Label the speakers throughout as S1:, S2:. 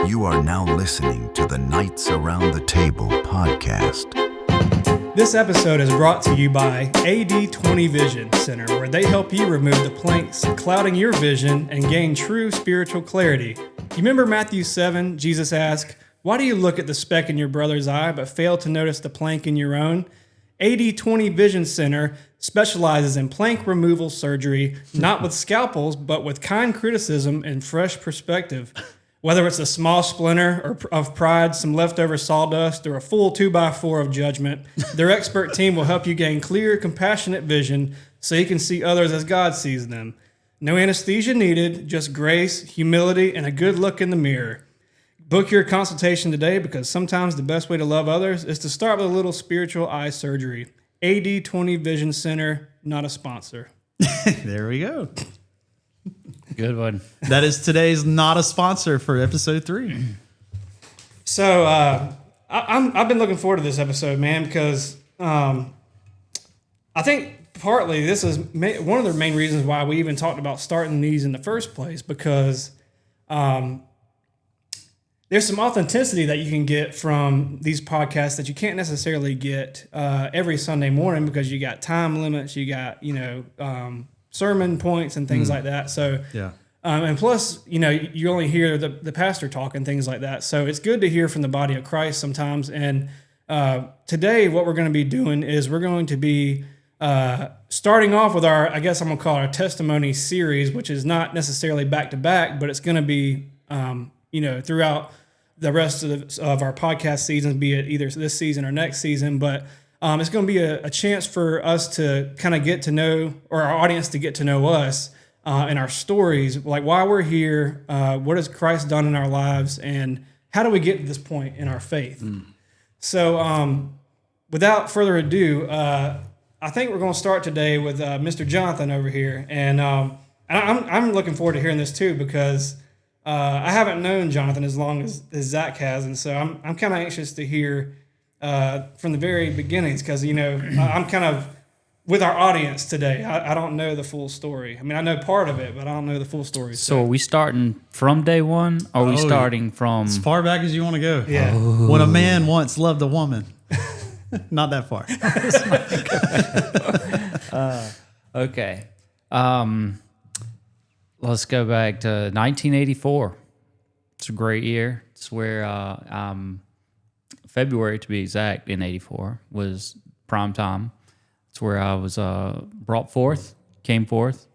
S1: You are now listening to the Knights Around the Table podcast.
S2: This episode is brought to you by AD20 Vision Center, where they help you remove the planks clouding your vision and gain true spiritual clarity. You remember Matthew 7, Jesus asked, "Why do you look at the speck in your brother's eye but fail to notice the plank in your own?" AD20 Vision Center specializes in plank removal surgery, not with scalpels, but with kind criticism and fresh perspective. Whether it's a small splinter of pride, some leftover sawdust, or a full 2x4 of judgment, their expert team will help you gain clear, compassionate vision so you can see others as God sees them. No anesthesia needed, just grace, humility, and a good look in the mirror. Book your consultation today, because sometimes the best way to love others is to start with a little spiritual eye surgery. AD20 Vision Center, not a sponsor.
S3: There we go.
S4: Good one.
S3: That is today's not a sponsor for episode 3.
S2: So I've been looking forward to this episode, man, because I think partly this is one of the main reasons why we even talked about starting these in the first place, because there's some authenticity that you can get from these podcasts that you can't necessarily get every Sunday morning, because you got time limits, you got, sermon points and things like that. So,
S3: Yeah.
S2: And plus, you only hear the pastor talk and things like that. So it's good to hear from the body of Christ sometimes. And today what we're going to be doing is we're going to be starting off with our, I guess I'm going to call it our testimony series, which is not necessarily back to back, but it's going to be, throughout the rest of our podcast seasons, be it either this season or next season. But it's going to be a chance for us to kind of get to know, or our audience to get to know us and our stories, like why we're here, what has Christ done in our lives, and how do we get to this point in our faith. So without further ado, I think we're going to start today with Mr. Jonathan over here. And I'm looking forward to hearing this too, because I haven't known Jonathan as long as Zach has. And so I'm kind of anxious to hear from the very beginnings, because, I'm kind of with our audience today. I don't know the full story. I mean, I know part of it, but I don't know the full story.
S4: So are we starting from day one, or are we starting from...
S3: As far back as you want to go.
S2: Yeah.
S3: When a man once loved a woman. Not that far.
S4: Okay. Let's go back to 1984. It's a great year. It's where February, to be exact, in 84 was prime time. It's where I was came forth.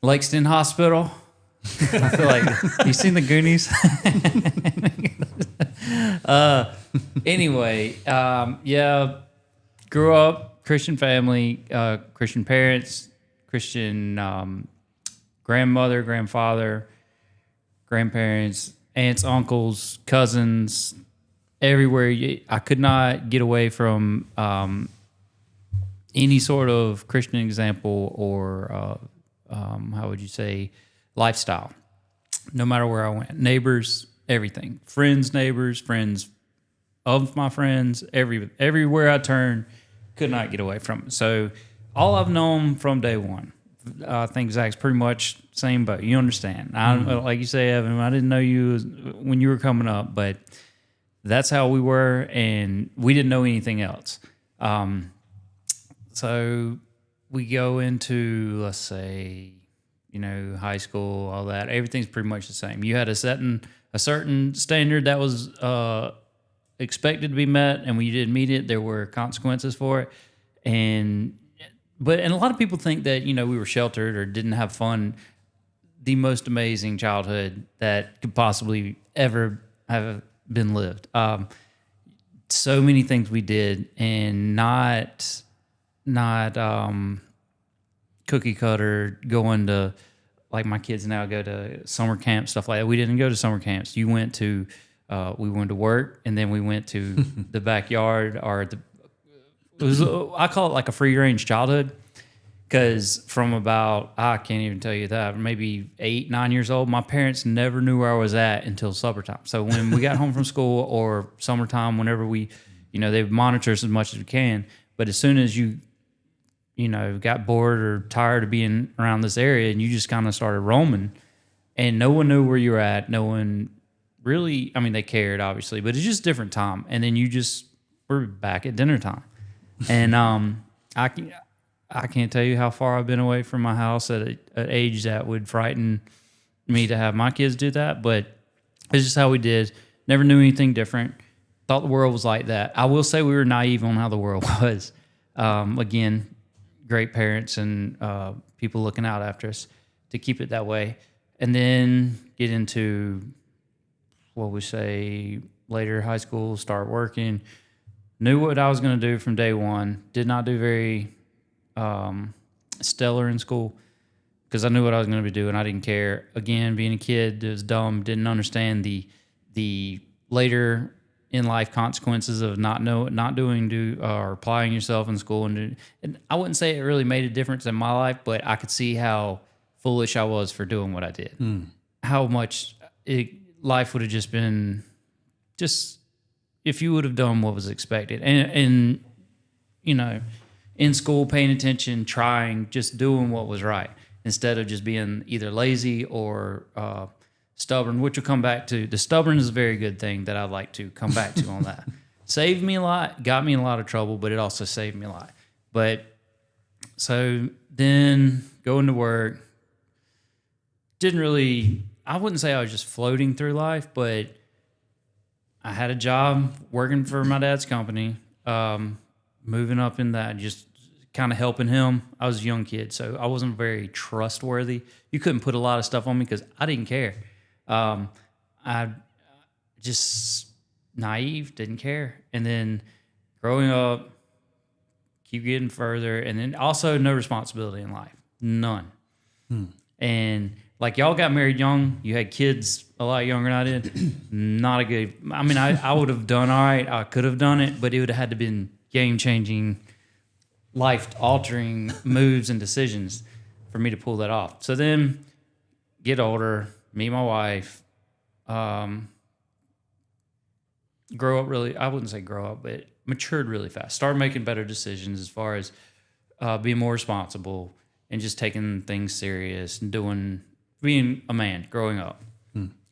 S4: Lexington Hospital. I feel like, you seen the Goonies? Anyway, grew up, Christian family, Christian parents, Christian grandmother, grandfather, grandparents, aunts, uncles, cousins, everywhere. I could not get away from any sort of Christian example or, how would you say, lifestyle. No matter where I went. Neighbors, everything. Friends, neighbors, friends of my friends, everywhere I turned, could not get away from it. So all I've known from day one. I think Zach's pretty much same boat. You understand. Like you say, Evan, I didn't know you when you were coming up, but that's how we were, and we didn't know anything else. So we go into, let's say, high school, all that. Everything's pretty much the same. You had a certain standard that was expected to be met, and when you didn't meet it, there were consequences for it. And a lot of people think that, we were sheltered or didn't have fun. The most amazing childhood that could possibly ever have been lived. So many things we did, and not cookie cutter, going to, like my kids now go to summer camp, stuff like that. We didn't go to summer camps. We went to work, and then we went to the backyard, or I call it like a free range childhood, because from about, I can't even tell you that, maybe 8, 9 years old, my parents never knew where I was at until supper time. So when we got home from school or summertime, whenever we, they would monitor us as much as we can. But as soon as you got bored or tired of being around this area, and you just kind of started roaming, and no one knew where you were at. No one really, I mean, they cared obviously, but it's just a different time. And then we're back at dinner time. And I can't tell you how far I've been away from my house at an age that would frighten me to have my kids do that. But it's just how we did. Never knew anything different. Thought the world was like that. I will say we were naive on how the world was. Again, great parents and people looking out after us to keep it that way. And then get into what we say later high school, start working. Knew what I was going to do from day one. Did not do very stellar in school because I knew what I was going to be doing. I didn't care. Again, being a kid, was dumb. Didn't understand the later in life consequences of not doing or applying yourself in school. And I wouldn't say it really made a difference in my life, but I could see how foolish I was for doing what I did. How much life would have just been if you would have done what was expected. And you know, in school, paying attention, trying, just doing what was right instead of just being either lazy or stubborn, which will come back to. The stubborn is a very good thing that I'd like to come back to on that. Saved me a lot, got me in a lot of trouble, but it also saved me a lot. But so then going to work, I wouldn't say I was just floating through life, but I had a job working for my dad's company, moving up in that, just kind of helping him. I was a young kid, so I wasn't very trustworthy. You couldn't put a lot of stuff on me because I didn't care. I just naive, didn't care. And then growing up, keep getting further, and then also no responsibility in life, none. And like y'all got married young, you had kids a lot younger than I did. Not a good. I mean, I would have done all right. I could have done it, but it would have had to been game-changing, life-altering moves and decisions for me to pull that off. So then, get older, meet my wife, grow up really. I wouldn't say grow up, but matured really fast. Start making better decisions as far as being more responsible and just taking things serious and being a man, growing up.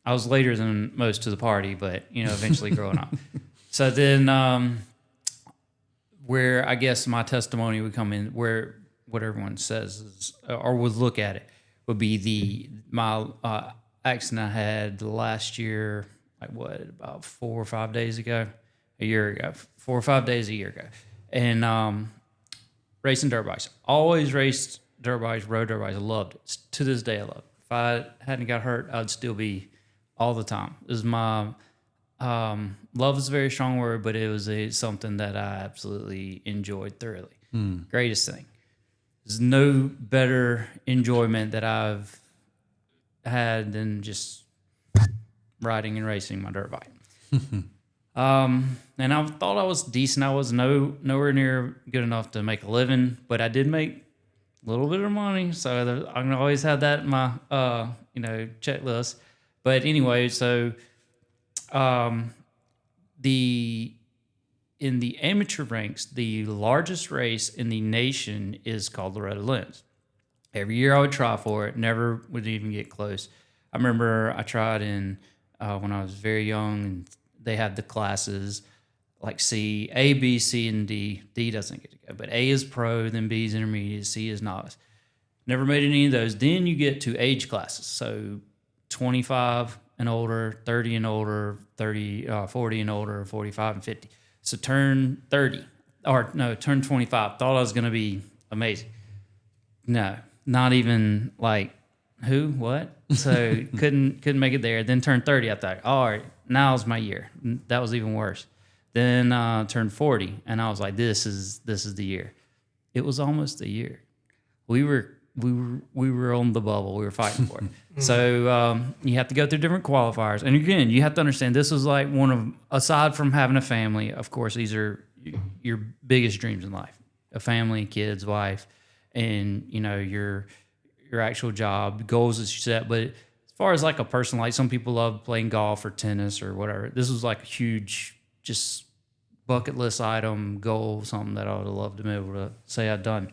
S4: I was later than most to the party, but, eventually growing up. So then where I guess my testimony would come in, where what everyone says is, or would look at it, would be my accident I had last year, about 4 or 5 days ago, a year ago, 4 or 5 days a year ago. And racing dirt bikes. Always raced dirt bikes, rode dirt bikes. I loved it. To this day, I love it. If I hadn't got hurt, I'd still be all the time. It was my love is a very strong word, but it was something that I absolutely enjoyed thoroughly. Greatest thing. There's no better enjoyment that I've had than just riding and racing my dirt bike. And I thought I was decent. I was nowhere near good enough to make a living, but I did make a little bit of money, so I can always have that in my checklist. But anyway, so in the amateur ranks, the largest race in the nation is called Loretta Lynn's. Every year I would try for it, never would even get close. I remember I tried when I was very young, and they had the classes like A, B, C, and D. D doesn't get to go, but A is pro, then B is intermediate, C is novice. Never made any of those. Then you get to age classes. So 25 and older, 30 and older, 40 and older, 45 and 50. So turn 25. Thought I was going to be amazing. No, not even like who, what? So couldn't make it there. Then turned 30. I thought, all right, now's my year. That was even worse. Then turned 40, and I was like, this is the year. It was almost a year. We were on the bubble. We were fighting for it. So you have to go through different qualifiers. And again, you have to understand this was like aside from having a family, of course, these are your biggest dreams in life. A family, kids, wife, and your actual job, goals that you set. But as far as like a person, like some people love playing golf or tennis or whatever, this was like a huge just bucket list item, goal, something that I would have loved to be able to say I'd done.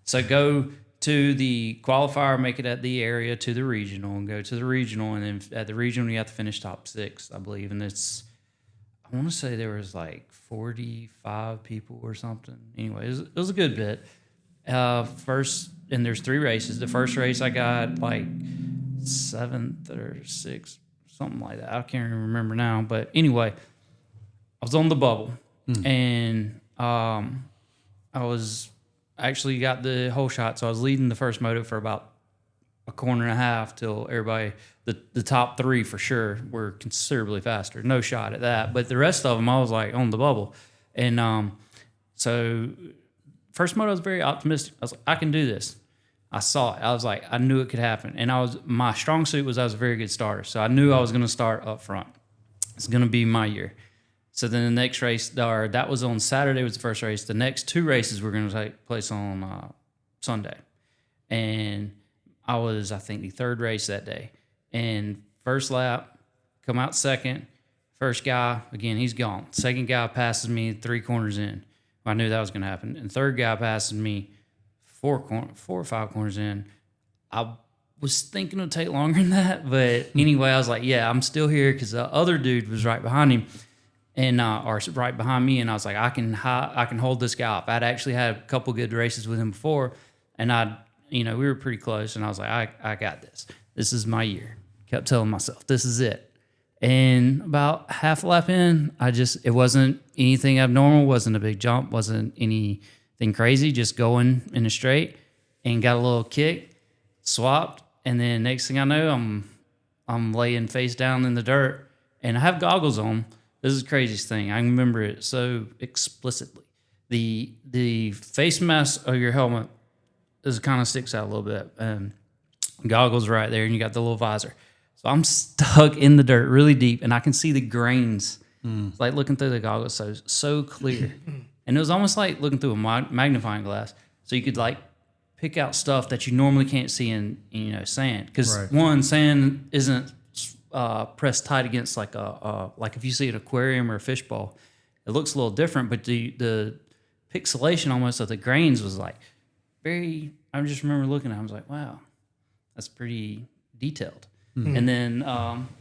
S4: So go to the qualifier, make it at the area to the regional, and go to the regional, and then at the regional you have to finish top 6, I believe, and I want to say there was like 45 people or something. Anyway, it was a good bit. First, and there's 3 races. The first race I got like 7th or 6th, something like that. I can't even remember now. But anyway, I was on the bubble, and I was actually got the whole shot. So I was leading the first moto for about a corner and a half till everybody, the top 3 for sure, were considerably faster. No shot at that. But the rest of them, I was like on the bubble. And so first moto, I was very optimistic. I was like, I can do this. I saw it. I was like, I knew it could happen. And my strong suit was I was a very good starter. So I knew I was going to start up front. It's going to be my year. So then the next race, that was on Saturday, was the first race. The next 2 races were going to take place on Sunday. And I was, I think, the 3rd race that day. And first lap, come out second. First guy, again, he's gone. Second guy passes me 3 corners in. I knew that was going to happen. And third guy passes me 4 or 5 corners in. I was thinking it would take longer than that. But anyway, I was like, yeah, I'm still here, because the other dude was right behind him. And or right behind me, and I was like, I can hold this guy off. I'd actually had a couple good races with him before, and we were pretty close, and I was like, I got this. This is my year. Kept telling myself, this is it. And about half a lap in, it wasn't anything abnormal, wasn't a big jump, wasn't anything crazy, just going in a straight, and got a little kick, swapped, and then next thing I know, I'm laying face down in the dirt, and I have goggles on. This is the craziest thing. I remember it so explicitly. The face mask of your helmet kind of sticks out a little bit. Goggles right there, and you got the little visor. So I'm stuck in the dirt really deep, and I can see the grains, like looking through the goggles, so clear. And it was almost like looking through a magnifying glass. So you could like pick out stuff that you normally can't see in sand. Because one, sand isn't pressed tight against like if you see an aquarium or a fishbowl, it looks a little different, but the pixelation almost of the grains was like very, I just remember looking at it, I was like, wow, that's pretty detailed. And then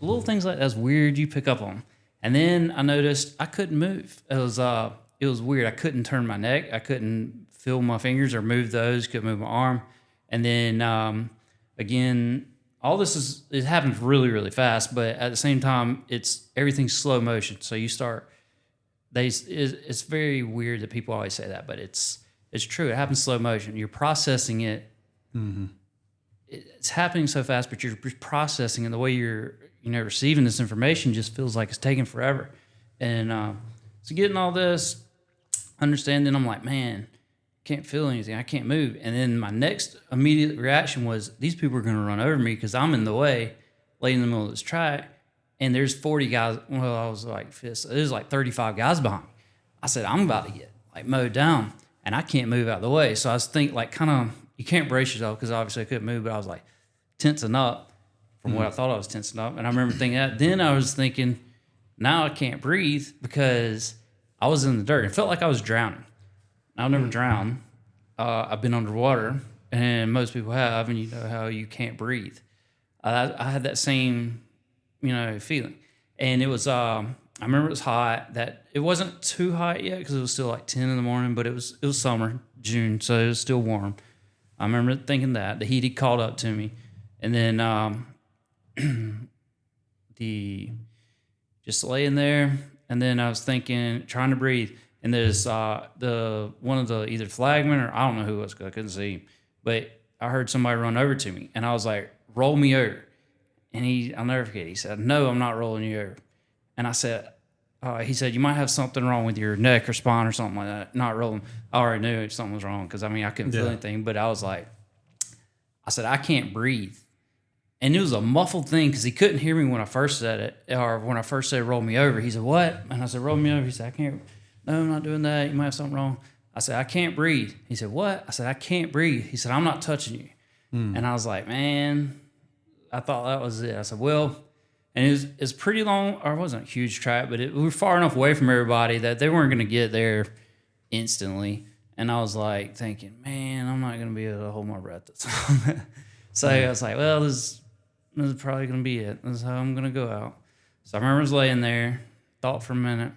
S4: little things like that's weird you pick up on. And then I noticed I couldn't move. It was weird. I couldn't turn my neck. I couldn't feel my fingers or move those, couldn't move my arm. And then again, all this it happens really, really fast, but at the same time, everything's slow motion. So you start, it's very weird that people always say that, but it's true. It happens slow motion. You're processing it. Mm-hmm. It's happening so fast, but you're processing it. The way you're receiving this information just feels like it's taking forever. And so getting all this, understanding, I'm like, man, can't feel anything. I can't move. And then my next immediate reaction was, these people are going to run over me because I'm in the way, laying in the middle of this track. And there's 40 guys. Well, I was like, there's like 35 guys behind me. I said, I'm about to get like mowed down, and I can't move out of the way. So I was thinking, like, kind of, you can't brace yourself because obviously I couldn't move, but I was like tensing up from what I thought I was tensing up. And I remember thinking that. Then I was thinking, now I can't breathe because I was in the dirt. It felt like I was drowning. I've never drowned. I've been underwater, and most people have, and you know how you can't breathe. I had that same, feeling. And it was, I remember it was hot. That it wasn't too hot yet because it was still like 10 in the morning, but it was summer, June, so it was still warm. I remember thinking that. The heat had caught up to me. And then just laying there, and then I was thinking, trying to breathe. And there's one of the either flagmen or I don't know who it was because I couldn't see him, but I heard somebody run over to me, and I was like, roll me over. And I'll never forget, he said, no, I'm not rolling you over. And I said, he said, you might have something wrong with your neck or spine or something like that. Not rolling. I already knew something was wrong because, I couldn't feel anything, but I said, I can't breathe. And it was a muffled thing because he couldn't hear me when I first said it, or when I first said, roll me over. He said, what? And I said, roll me over. He said, I can't. No, I'm not doing that. You might have something wrong. I said, I can't breathe. He said, what? I said, I can't breathe. He said, I'm not touching you. And I was like, man, I thought that was it. I said, well, and it's pretty long, or it wasn't a huge track, but we were far enough away from everybody that they weren't going to get there instantly. And I was like thinking, man, I'm not going to be able to hold my breath this time. So I was like, well, this is probably going to be it. This is how I'm going to go out. So I remember I was laying there, thought for a minute.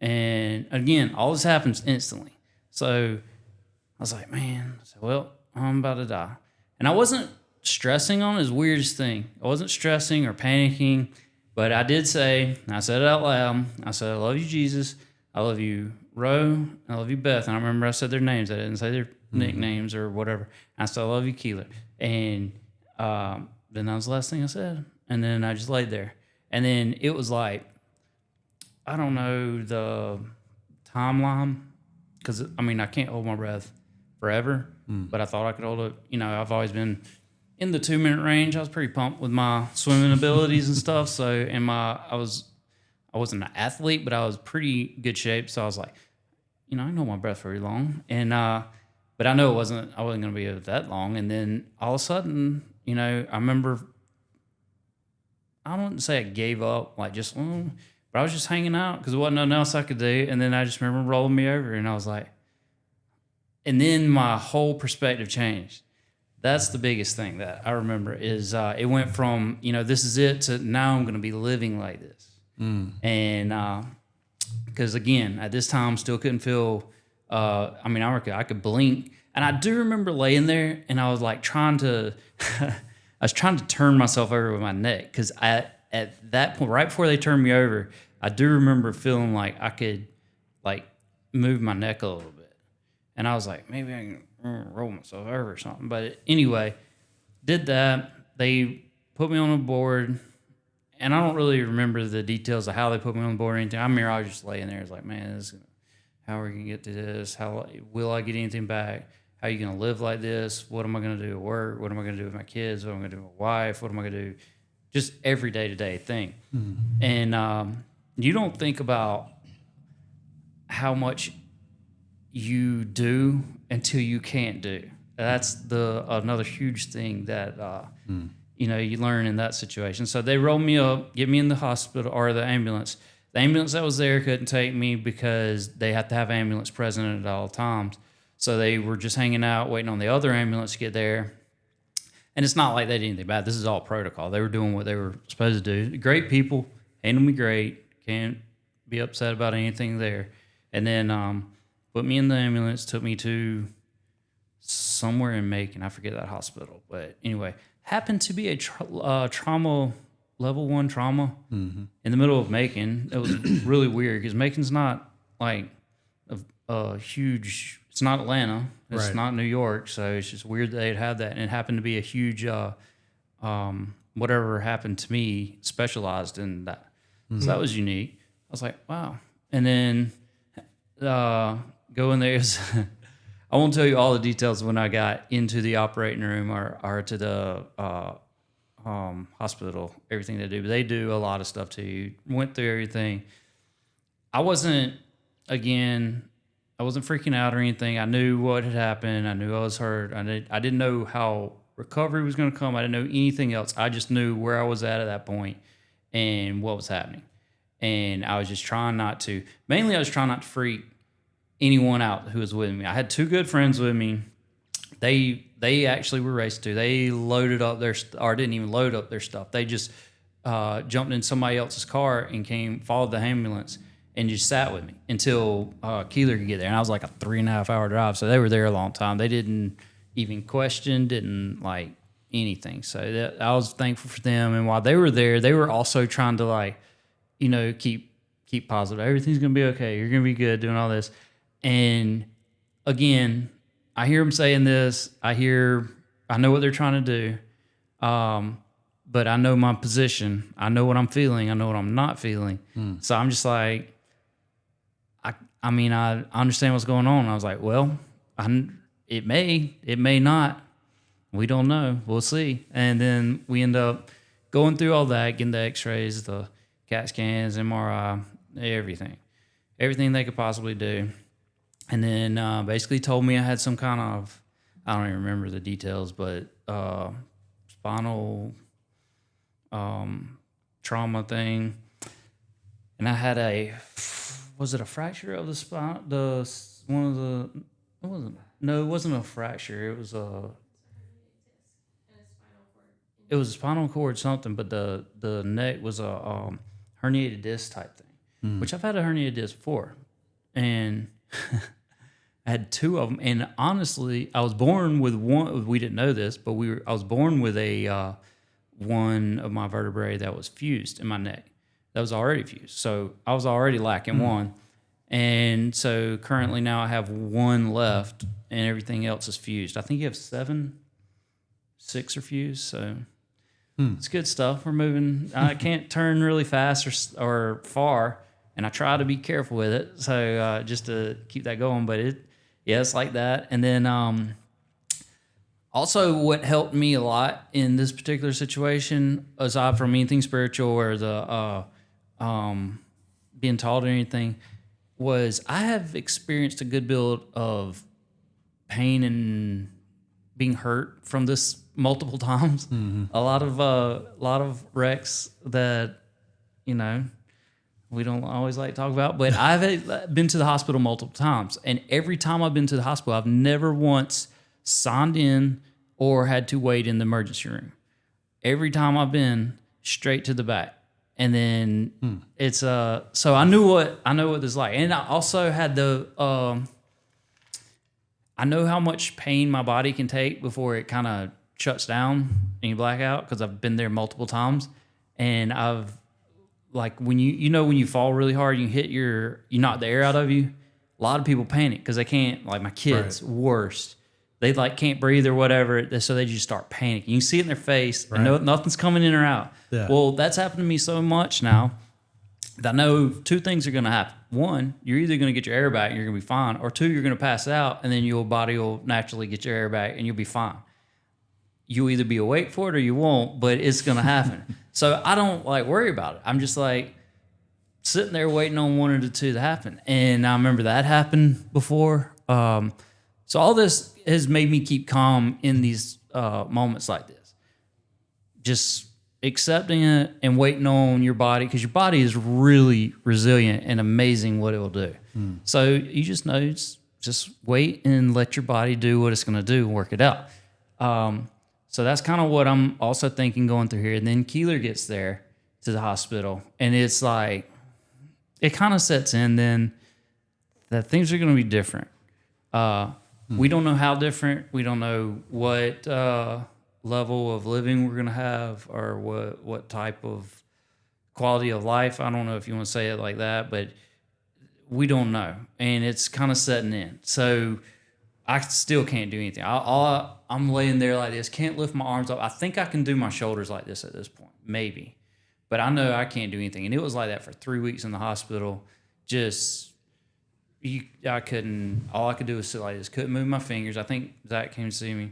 S4: And again, all this happens instantly. So I was like, man, well, I'm about to die. And I wasn't stressing on it, is the weirdest thing. I wasn't stressing or panicking, but I did say, and I said it out loud, I said, I love you, Jesus. I love you, Ro. I love you, Beth. And I remember I said their names. I didn't say their nicknames or whatever. I said, I love you, Keeler. And then that was the last thing I said. And then I just laid there. And then it was like, I don't know the timeline, because, I mean, I can't hold my breath forever, but I thought I could hold it. You know, I've always been in the 2-minute range. I was pretty pumped with my swimming abilities and stuff. So, and I wasn't an athlete, but I was pretty good shape. So I was like, you know, I didn't hold my breath very long. And, but I know I wasn't going to be that long. And then all of a sudden, you know, I remember, I don't say I gave up, like just, but I was just hanging out because there wasn't nothing else I could do. And then I just remember rolling me over, and I was like, and then my whole perspective changed. That's the biggest thing that I remember is it went from, you know, this is it to now I'm going to be living like this. And because again, at this time, still couldn't feel, I mean, I could blink. And I do remember laying there and I was like trying to, I was trying to turn myself over with my neck because at that point, right before they turned me over, I do remember feeling like I could like move my neck a little bit. And I was like, maybe I can roll myself over or something. But anyway, did that. They put me on a board, and I don't really remember the details of how they put me on the board or anything. I remember I was just laying there. I was like, man, how are we going to get to this? How will I get anything back? How are you going to live like this? What am I going to do at work? What am I going to do with my kids? What am I going to do with my wife? What am I going to do? Just every day-to-day thing. And you don't think about how much you do until you can't do. That's another huge thing that you know, you learn in that situation. So they rolled me up, get me in the hospital or the ambulance. The ambulance that was there couldn't take me because they had to have ambulance present at all times. So they were just hanging out, waiting on the other ambulance to get there. And it's not like they did anything bad. This is all protocol. They were doing what they were supposed to do. Great people, handled me great. Can't be upset about anything there. And then put me in the ambulance, took me to somewhere in Macon. I forget that hospital. But anyway, happened to be a trauma, level 1 trauma in the middle of Macon. It was really weird because Macon's not like a huge, it's not Atlanta. It's not New York. So it's just weird that they'd have that. And it happened to be a huge, whatever happened to me specialized in that. So that was unique. I was like, wow. And then go in there. I won't tell you all the details when I got into the operating room or to the hospital, everything they do. But they do a lot of stuff to you. Went through everything. I wasn't freaking out or anything. I knew what had happened. I knew I was hurt. I didn't know how recovery was going to come. I didn't know anything else. I just knew where I was at that point and what was happening. And I was just trying not to, mainly I was trying not to freak anyone out who was with me. I had 2 good friends with me. They actually were racing too. They loaded up or didn't even load up their stuff. They just jumped in somebody else's car and followed the ambulance and just sat with me until Keeler could get there. And I was like a 3.5-hour drive. So they were there a long time. They didn't even question, didn't like anything. So I was thankful for them. And while they were there, they were also trying to like, you know, keep positive. Everything's going to be okay. You're going to be good doing all this. And again, I hear them saying this. I know what they're trying to do. But I know my position. I know what I'm feeling. I know what I'm not feeling. So I'm just like, I mean, I understand what's going on. I was like, well, it may not. We don't know. We'll see. And then we end up going through all that, getting the x-rays, the CAT scans, MRI, everything they could possibly do. And then basically told me I had some kind of, I don't even remember the details, but spinal trauma thing. And I had was it a fracture of the spine? one of the. It wasn't. No, it wasn't a fracture. It was a. It was a spinal cord something, but the neck was a herniated disc type thing, which I've had a herniated disc before, and I had two of them. And honestly, I was born with one. We didn't know this, but I was born with a one of my vertebrae that was fused in my neck. That was already fused, so I was already lacking one. And so currently now I have one left, and everything else is fused. I think you have 7, 6 are fused, so. It's good stuff. We're moving. I can't turn really fast or far, and I try to be careful with it. So just to keep that going, but it's like that. And then also what helped me a lot in this particular situation, aside from anything spiritual or the being taught or anything, was I have experienced a good build of pain and being hurt from this multiple times. A lot of wrecks that we don't always like to talk about, but I've been to the hospital multiple times, and every time I've been to the hospital, I've never once signed in or had to wait in the emergency room. Every time I've been straight to the back, and then it's so I know what this is like, and I also had I know how much pain my body can take before it kind of shuts down and you black out, because I've been there multiple times. And I've, like, when when you fall really hard, you knock the air out of you. A lot of people panic because they can't, like my kids, worst. They can't breathe or whatever, so they just start panicking. You can see it in their face, and nothing's coming in or out. Yeah. Well, that's happened to me so much now that I know 2 things are going to happen. 1, you're either going to get your air back and you're going to be fine, or 2, you're going to pass out and then your body will naturally get your air back and you'll be fine. You'll either be awake for it or you won't, but it's going to happen. So I don't worry about it. I'm just sitting there waiting on one of the 2 to happen. And I remember that happened before. So all this has made me keep calm in these moments like this. Just accepting it and waiting on your body, because your body is really resilient and amazing what it will do. So you just know, just wait and let your body do what it's going to do and work it out. So that's kind of what I'm also thinking going through here. And then Keeler gets there to the hospital, and it's it kind of sets in then that things are going to be different. We don't know how different. We don't know what level of living we're going to have, or what type of quality of life. I don't know if you want to say it like that, but we don't know. And it's kind of setting in. So I still can't do anything. I'm laying there like this, can't lift my arms up. I think I can do my shoulders like this at this point, maybe. But I know I can't do anything. And it was like that for 3 weeks in the hospital. I couldn't, all I could do was sit like this. Couldn't move my fingers. I think Zach came to see me.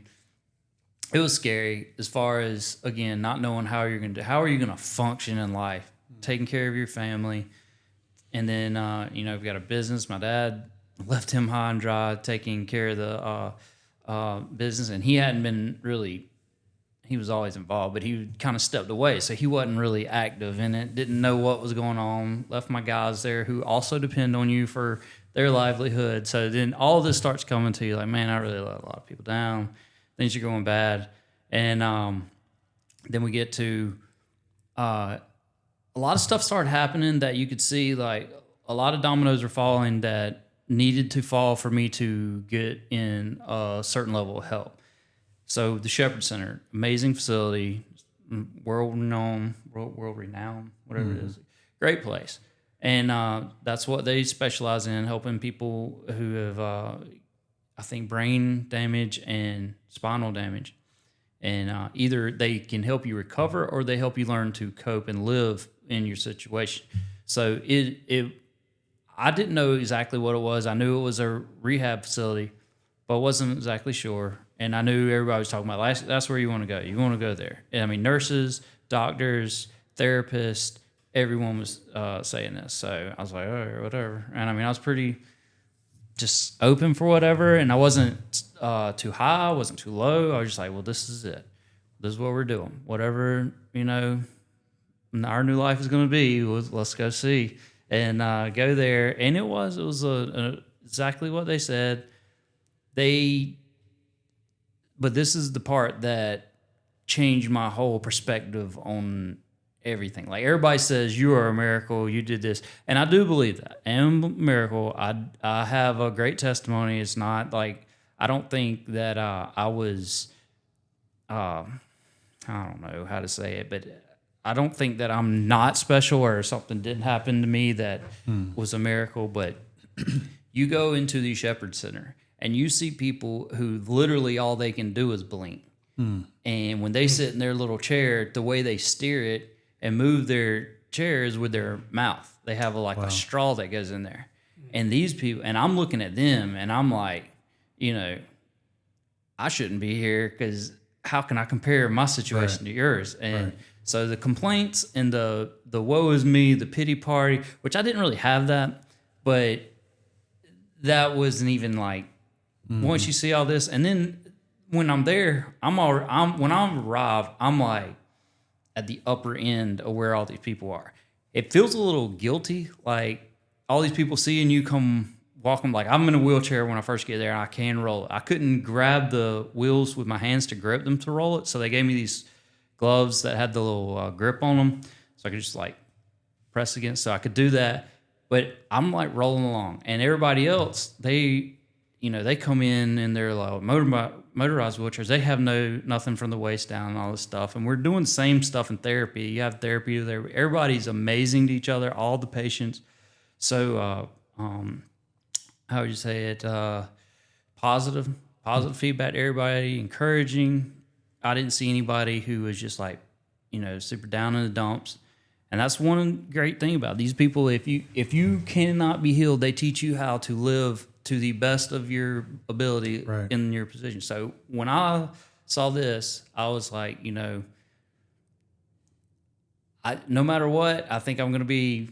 S4: It was scary as far as, again, not knowing how are you going to function in life, taking care of your family. And then, we've got a business. My dad left him high and dry, taking care of the business. And he hadn't been really, he was always involved, but he kind of stepped away. So he wasn't really active in it, didn't know what was going on. Left my guys there who also depend on you for their livelihood. So then all this starts coming to you like, man, I really let a lot of people down. Things are going bad. And then we get to a lot of stuff started happening that you could see, like a lot of dominoes are falling that needed to fall for me to get in a certain level of help. So the Shepherd Center, amazing facility, world-renowned, whatever it is, great place. And that's what they specialize in, helping people who have, I think, brain damage and spinal damage. And either they can help you recover or they help you learn to cope and live in your situation. So I didn't know exactly what it was. I knew it was a rehab facility, but wasn't exactly sure. And I knew everybody was talking about, that's where you want to go. You want to go there. And I mean, nurses, doctors, therapists, everyone was saying this. So I was like, all right, whatever. And I mean, I was pretty just open for whatever. And I wasn't too high, I wasn't too low. I was just like, well, this is it. This is what we're doing. Whatever, our new life is going to be, let's go see. And go there. And it was exactly what they said. But this is the part that changed my whole perspective on everything. Like everybody says, you are a miracle, you did this. And I do believe that. I am a miracle. I have a great testimony. It's not like, I don't think that I was, I don't know how to say it, but I don't think that I'm not special or something didn't happen to me that was a miracle. But you go into the Shepherd Center and you see people who literally all they can do is blink. And when they sit in their little chair, the way they steer it and move their chairs with their mouth, they have a straw that goes in there. And these people, and I'm looking at them and I'm like, I shouldn't be here because how can I compare my situation to yours? And so the complaints and the woe is me, the pity party, which I didn't really have that, but that wasn't even like, once you see all this, and then when I'm there, when I'm arrived, I'm like at the upper end of where all these people are. It feels a little guilty, like all these people seeing you come walking. Like I'm in a wheelchair when I first get there, and I can roll it. I couldn't grab the wheels with my hands to grip them to roll it, so they gave me these gloves that had the little grip on them, so I could just like press against, so I could do that. But I'm like rolling along, and everybody else, they come in their like motorized wheelchairs. They have nothing from the waist down and all this stuff. And we're doing the same stuff in therapy. You have therapy there. Everybody's amazing to each other, all the patients. So, how would you say it? Positive feedback to everybody, encouraging. I didn't see anybody who was just like, super down in the dumps. And that's one great thing about these people. If you cannot be healed, they teach you how to live to the best of your ability in your position. So when I saw this, I was like, no matter what, I think I'm going to be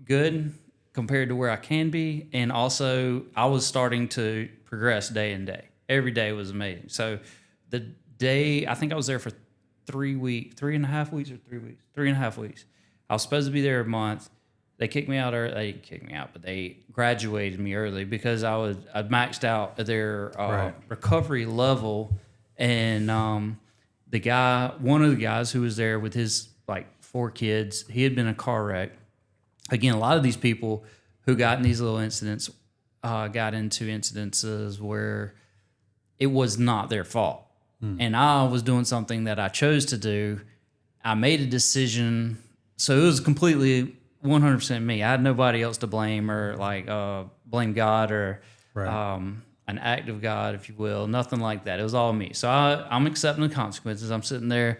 S4: good compared to where I can be. And also I was starting to progress day and day. Every day was amazing. So the day, I think I was there for 3 weeks, 3.5 weeks or 3 weeks, 3.5 weeks. I was supposed to be there a month. They kicked me out early. They didn't kick me out, but they graduated me early because I'd maxed out their recovery level. And one of the guys who was there with his like 4 kids, he had been in a car wreck. Again, a lot of these people who got in these little incidents got into incidences where it was not their fault. And I was doing something that I chose to do. I made a decision. So it was completely 100% me. I had nobody else to blame or like blame God or an act of God, if you will. Nothing like that. It was all me. So I'm accepting the consequences. I'm sitting there,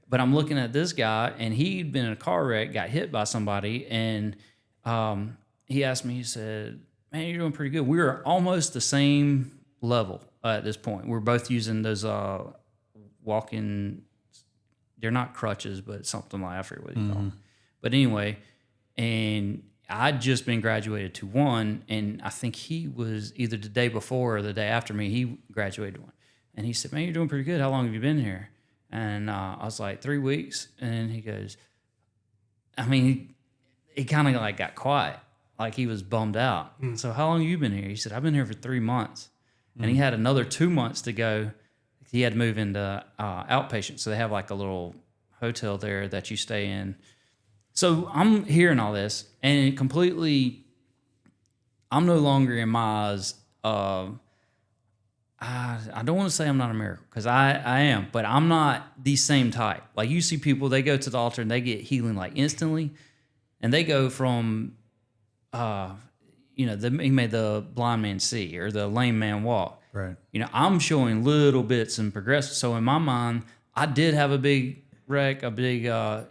S4: but I'm looking at this guy, and he'd been in a car wreck, got hit by somebody, and he asked me, he said, man, you're doing pretty good. We were almost the same level at this point. We're both using those walking, they're not crutches, but something like, I forget what you call them. But anyway, and I'd just been graduated to 1, and I think he was either the day before or the day after me, he graduated 1. And he said, man, you're doing pretty good. How long have you been here? And I was like, 3 weeks. And he goes, he kind of like got quiet, like he was bummed out. So how long have you been here? He said, I've been here for 3 months. And he had another 2 months to go. He had to move into outpatient. So they have like a little hotel there that you stay in. So I'm hearing all this, and I'm no longer in my eyes. I don't want to say I'm not a miracle, because I am, but I'm not the same type. Like you see people, they go to the altar and they get healing like instantly, and they go from, he made the blind man see or the lame man walk.
S3: Right.
S4: I'm showing little bits and progress. So in my mind, I did have a big wreck, a big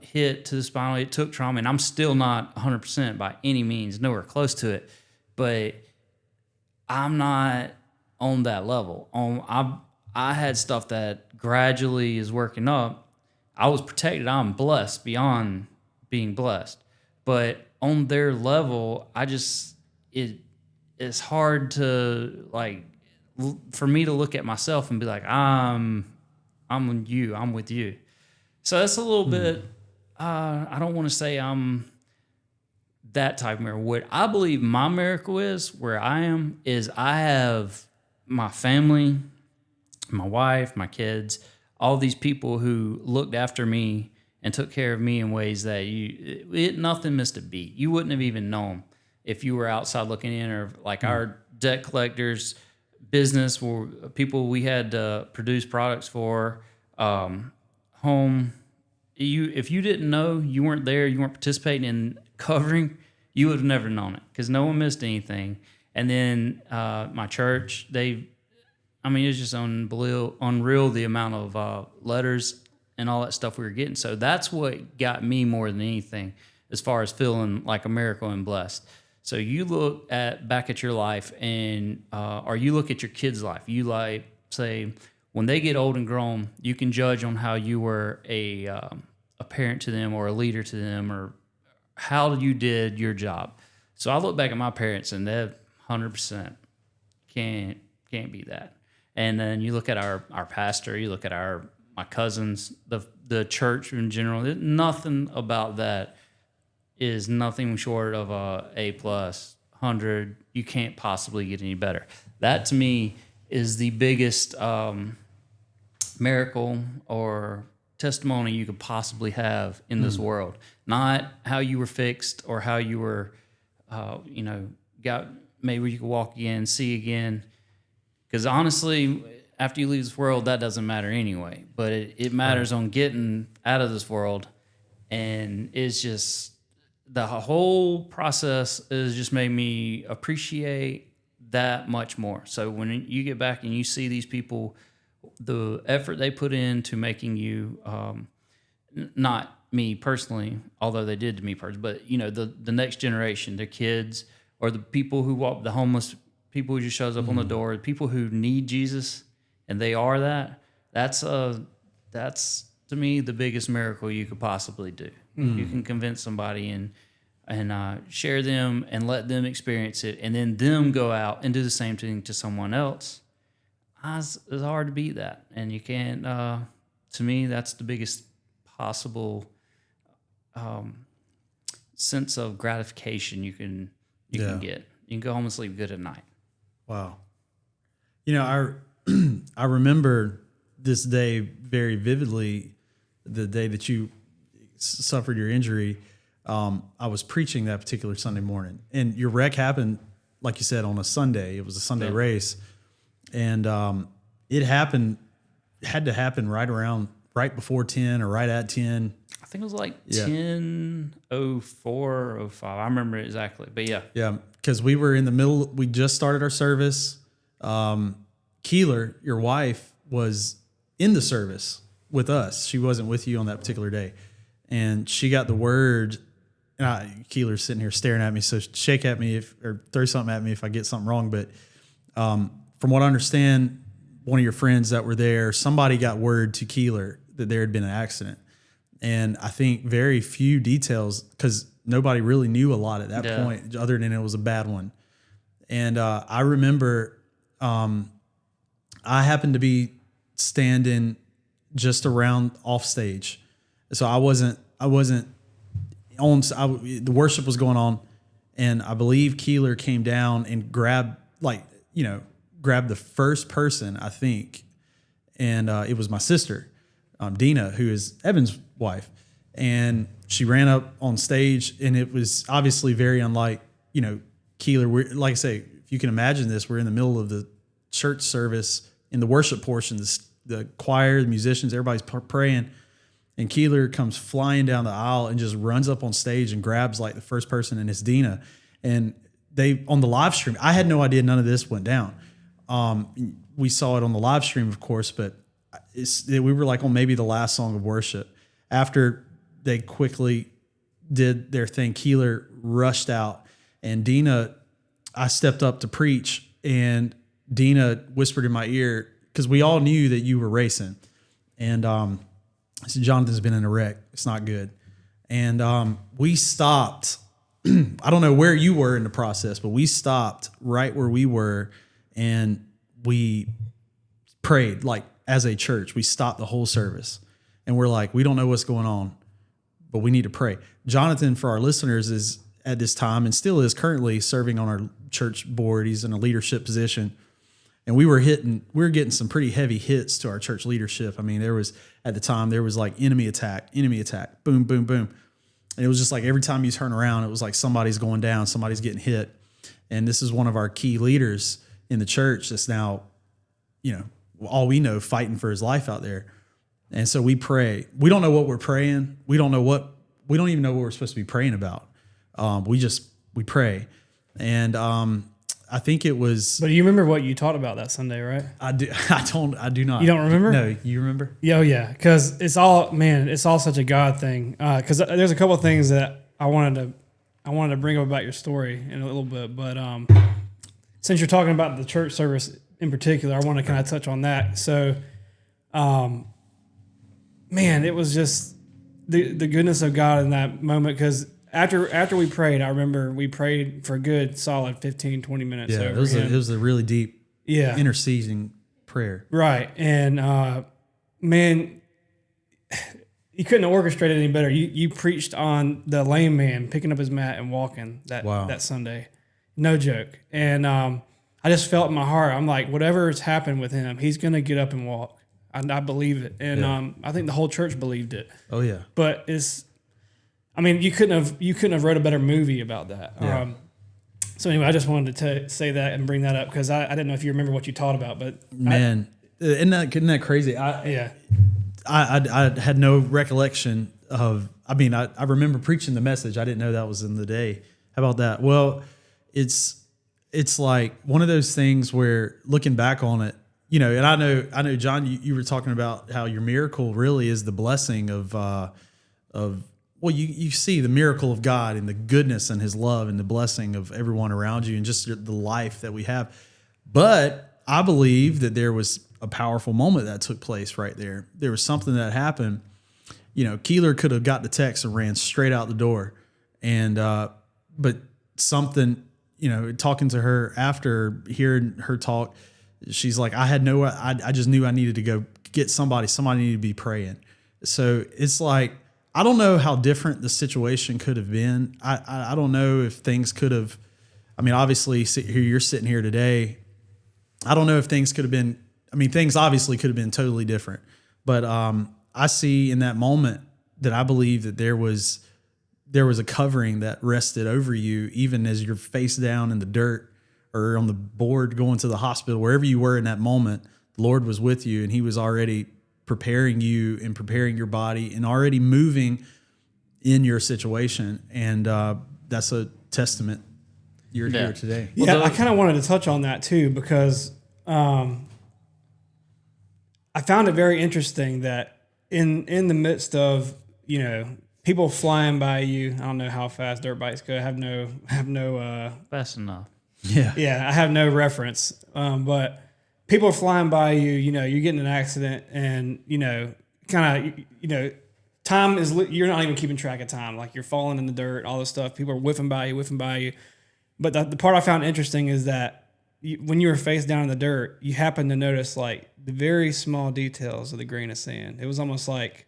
S4: hit to the spinal. It took trauma, and I'm still not 100% by any means, nowhere close to it. But I'm not on that level. I had stuff that gradually is working up. I was protected. I'm blessed beyond being blessed. But on their level, it's hard to like for me to look at myself and be like, I'm with you. So that's a little bit, I don't want to say I'm that type of miracle. What I believe my miracle is, where I am, is I have my family, my wife, my kids, all these people who looked after me and took care of me in ways that nothing missed a beat. You wouldn't have even known if you were outside looking in, or like our debt collectors business, were people we had to produce products for, home. If you didn't know, you weren't there, you weren't participating in covering, you would have never known it, because no one missed anything. And then my church, it's just unreal the amount of letters and all that stuff we were getting. So that's what got me more than anything, as far as feeling like a miracle and blessed. So you look back at your life, and or you look at your kids' life. You like say, when they get old and grown, you can judge on how you were a parent to them, or a leader to them, or how you did your job. So I look back at my parents, and they're 100% can't be that. And then you look at our pastor, you look at my cousins, the church in general. Nothing about that is nothing short of a plus 100. You can't possibly get any better. That to me is the biggest miracle or testimony you could possibly have in this world. Not how you were fixed, or how you were, maybe you could walk again, see again. Because honestly, after you leave this world, that doesn't matter anyway. But it matters on getting out of this world. And it's just, the whole process has just made me appreciate that much more. So when you get back and you see these people, the effort they put into making you, not me personally, although they did to me personally, but the next generation, their kids, or the people who walk, the homeless people who just shows up on the door, people who need Jesus, and they are that. That's to me the biggest miracle you could possibly do. You can convince somebody and share them and let them experience it, and then them go out and do the same thing to someone else. It's hard to beat that, and you can't. To me, that's the biggest possible sense of gratification you can get. You can go home and sleep good at night.
S3: Wow. I remember this day very vividly, the day that you suffered your injury. I was preaching that particular Sunday morning, and your wreck happened, like you said, on a Sunday. It was a Sunday race, and it had to happen right before 10 or right at 10.
S4: I think it was like 10:04, 05. I remember it exactly, but yeah.
S3: Yeah, because we were in the middle. We just started our service. Keeler, your wife, was in the service with us. She wasn't with you on that particular day. And she got the word. Keeler's sitting here staring at me, so shake at me or throw something at me if I get something wrong. But from what I understand, one of your friends that were there, somebody got word to Keeler that there had been an accident. And I think very few details, because nobody really knew a lot at that point, other than it was a bad one. And I remember I happened to be standing just around off stage, so I wasn't on. The worship was going on, and I believe Keeler came down and grabbed the first person, I think, and it was my sister, Dina, who is Evan's wife, and she ran up on stage, and it was obviously very unlike Keeler. We're, like I say, if you can imagine this, we're in the middle of the church service in the worship portion, the choir, the musicians, everybody's praying, and Keeler comes flying down the aisle and just runs up on stage and grabs like the first person, and it's Dina. And they, on the live stream, I had no idea none of this went down. We saw it on the live stream, of course, but we were like on maybe the last song of worship. After they quickly did their thing, Keeler rushed out, and Dina, I stepped up to preach, and Dina whispered in my ear, because we all knew that you were racing. And I said, Jonathan's been in a wreck. It's not good. And we stopped. I don't know where you were in the process, but we stopped right where we were, and we prayed, like as a church. We stopped the whole service, and we're like, we don't know what's going on, but we need to pray. Jonathan, for our listeners, at this time and still is currently serving on our church board. He's in a leadership position. And we were getting some pretty heavy hits to our church leadership. I mean, at the time, there was like enemy attack, boom, boom, boom. And it was just like every time you turn around, it was like somebody's going down, somebody's getting hit. And this is one of our key leaders in the church that's now, all we know, fighting for his life out there. And so we pray. We don't know what we're praying. We don't even know what we're supposed to be praying about. We pray. And I think it was.
S2: But you remember what you taught about that Sunday, right?
S3: I do. I do not.
S2: You don't remember?
S3: No, you remember?
S2: Yeah, oh yeah. Because it's all such a God thing. Because there's a couple of things that I wanted to bring up about your story in a little bit. But since you're talking about the church service in particular, I want to kind of touch on that. So, it was just the goodness of God in that moment. Because after we prayed, I remember we prayed for a good solid 15, 20 minutes.
S3: Yeah, it was a really deep interceding prayer.
S2: Right. And you couldn't have orchestrated any better. You preached on the lame man picking up his mat and walking that Sunday. No joke. And I just felt in my heart, I'm like, whatever has happened with him, he's going to get up and walk. I believe it. And I think the whole church believed it.
S3: Oh, yeah.
S2: But you couldn't have wrote a better movie about that.
S3: Yeah.
S2: So anyway, I just wanted to say that and bring that up because I didn't know if you remember what you taught about, but
S3: isn't that crazy? I had no recollection of. I remember preaching the message. I didn't know that was in the day. How about that? Well, it's like one of those things where looking back on it, and I know, John, you were talking about how your miracle really is the blessing of. Well, you see the miracle of God and the goodness and his love and the blessing of everyone around you and just the life that we have. But I believe that there was a powerful moment that took place right there. There was something that happened. Keeler could have got the text and ran straight out the door. And, but something, talking to her after hearing her talk, she's like, I just knew I needed to go get somebody needed to be praying. So it's like, I don't know how different the situation could have been. I don't know if things could have. Obviously, you're sitting here today. I don't know if things could have been. Things obviously could have been totally different. But I see in that moment that I believe that there was a covering that rested over you, even as you're face down in the dirt or on the board going to the hospital, wherever you were in that moment. The Lord was with you, and He was already preparing you and preparing your body and already moving in your situation. And that's a testament you're here today.
S2: Yeah, I kind of wanted to touch on that too, because I found it very interesting that in the midst of, people flying by you, I don't know how fast dirt bikes go. I have no
S4: fast enough.
S2: Yeah, I have no reference. But people are flying by you, you're getting in an accident and, time is, you're not even keeping track of time. Like you're falling in the dirt, all this stuff. People are whiffing by you. But the part I found interesting is that when you were face down in the dirt, you happen to notice like the very small details of the grain of sand. It was almost like,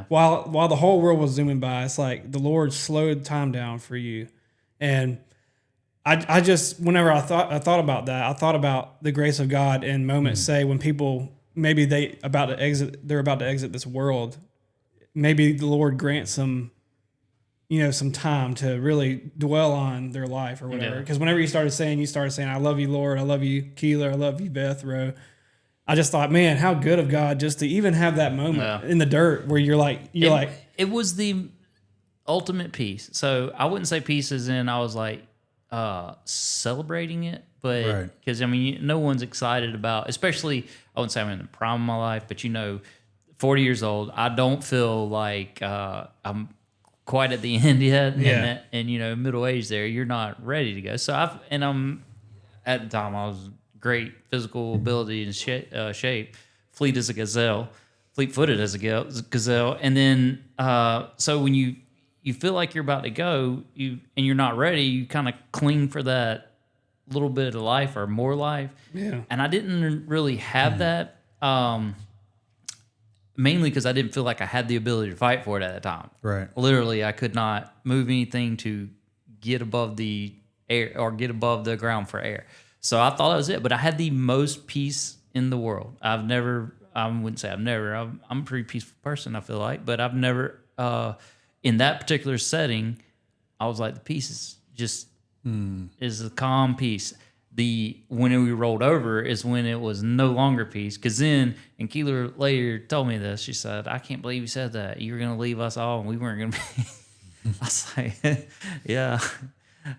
S2: while the whole world was zooming by, it's like the Lord slowed time down for you. And I just, whenever I thought about that, I thought about the grace of God in moments, say when people, maybe they're about to exit this world, maybe the Lord grants them, some time to really dwell on their life or whatever. Because whenever you started saying, I love you, Lord, I love you, Keeler, I love you, Beth, Roe. I just thought, man, how good of God just to even have that moment in the dirt where it
S4: was the ultimate peace. So I wouldn't say peace as in I was like, celebrating it, but because no one's excited about, especially I wouldn't say I'm in the prime of my life, but 40 years old, I don't feel like I'm quite at the end yet. And middle age there, you're not ready to go. So I'm at the time I was great physical ability and shape, fleet footed as a gazelle, and then so when you feel like you're about to go, and you're not ready, you kind of cling for that little bit of life or more life.
S2: Yeah.
S4: And I didn't really have that, mainly because I didn't feel like I had the ability to fight for it at the time.
S3: Right.
S4: Literally, I could not move anything to get above the air or get above the ground for air. So I thought that was it, but I had the most peace in the world. I wouldn't say I've never, I'm a pretty peaceful person, I feel like, but I've never, in that particular setting, I was like, the peace is just, is a calm peace. When we rolled over is when it was no longer peace. Cause then, and Keeler later told me this, she said, I can't believe you said that. You were going to leave us all and we weren't going to be, I was like, yeah,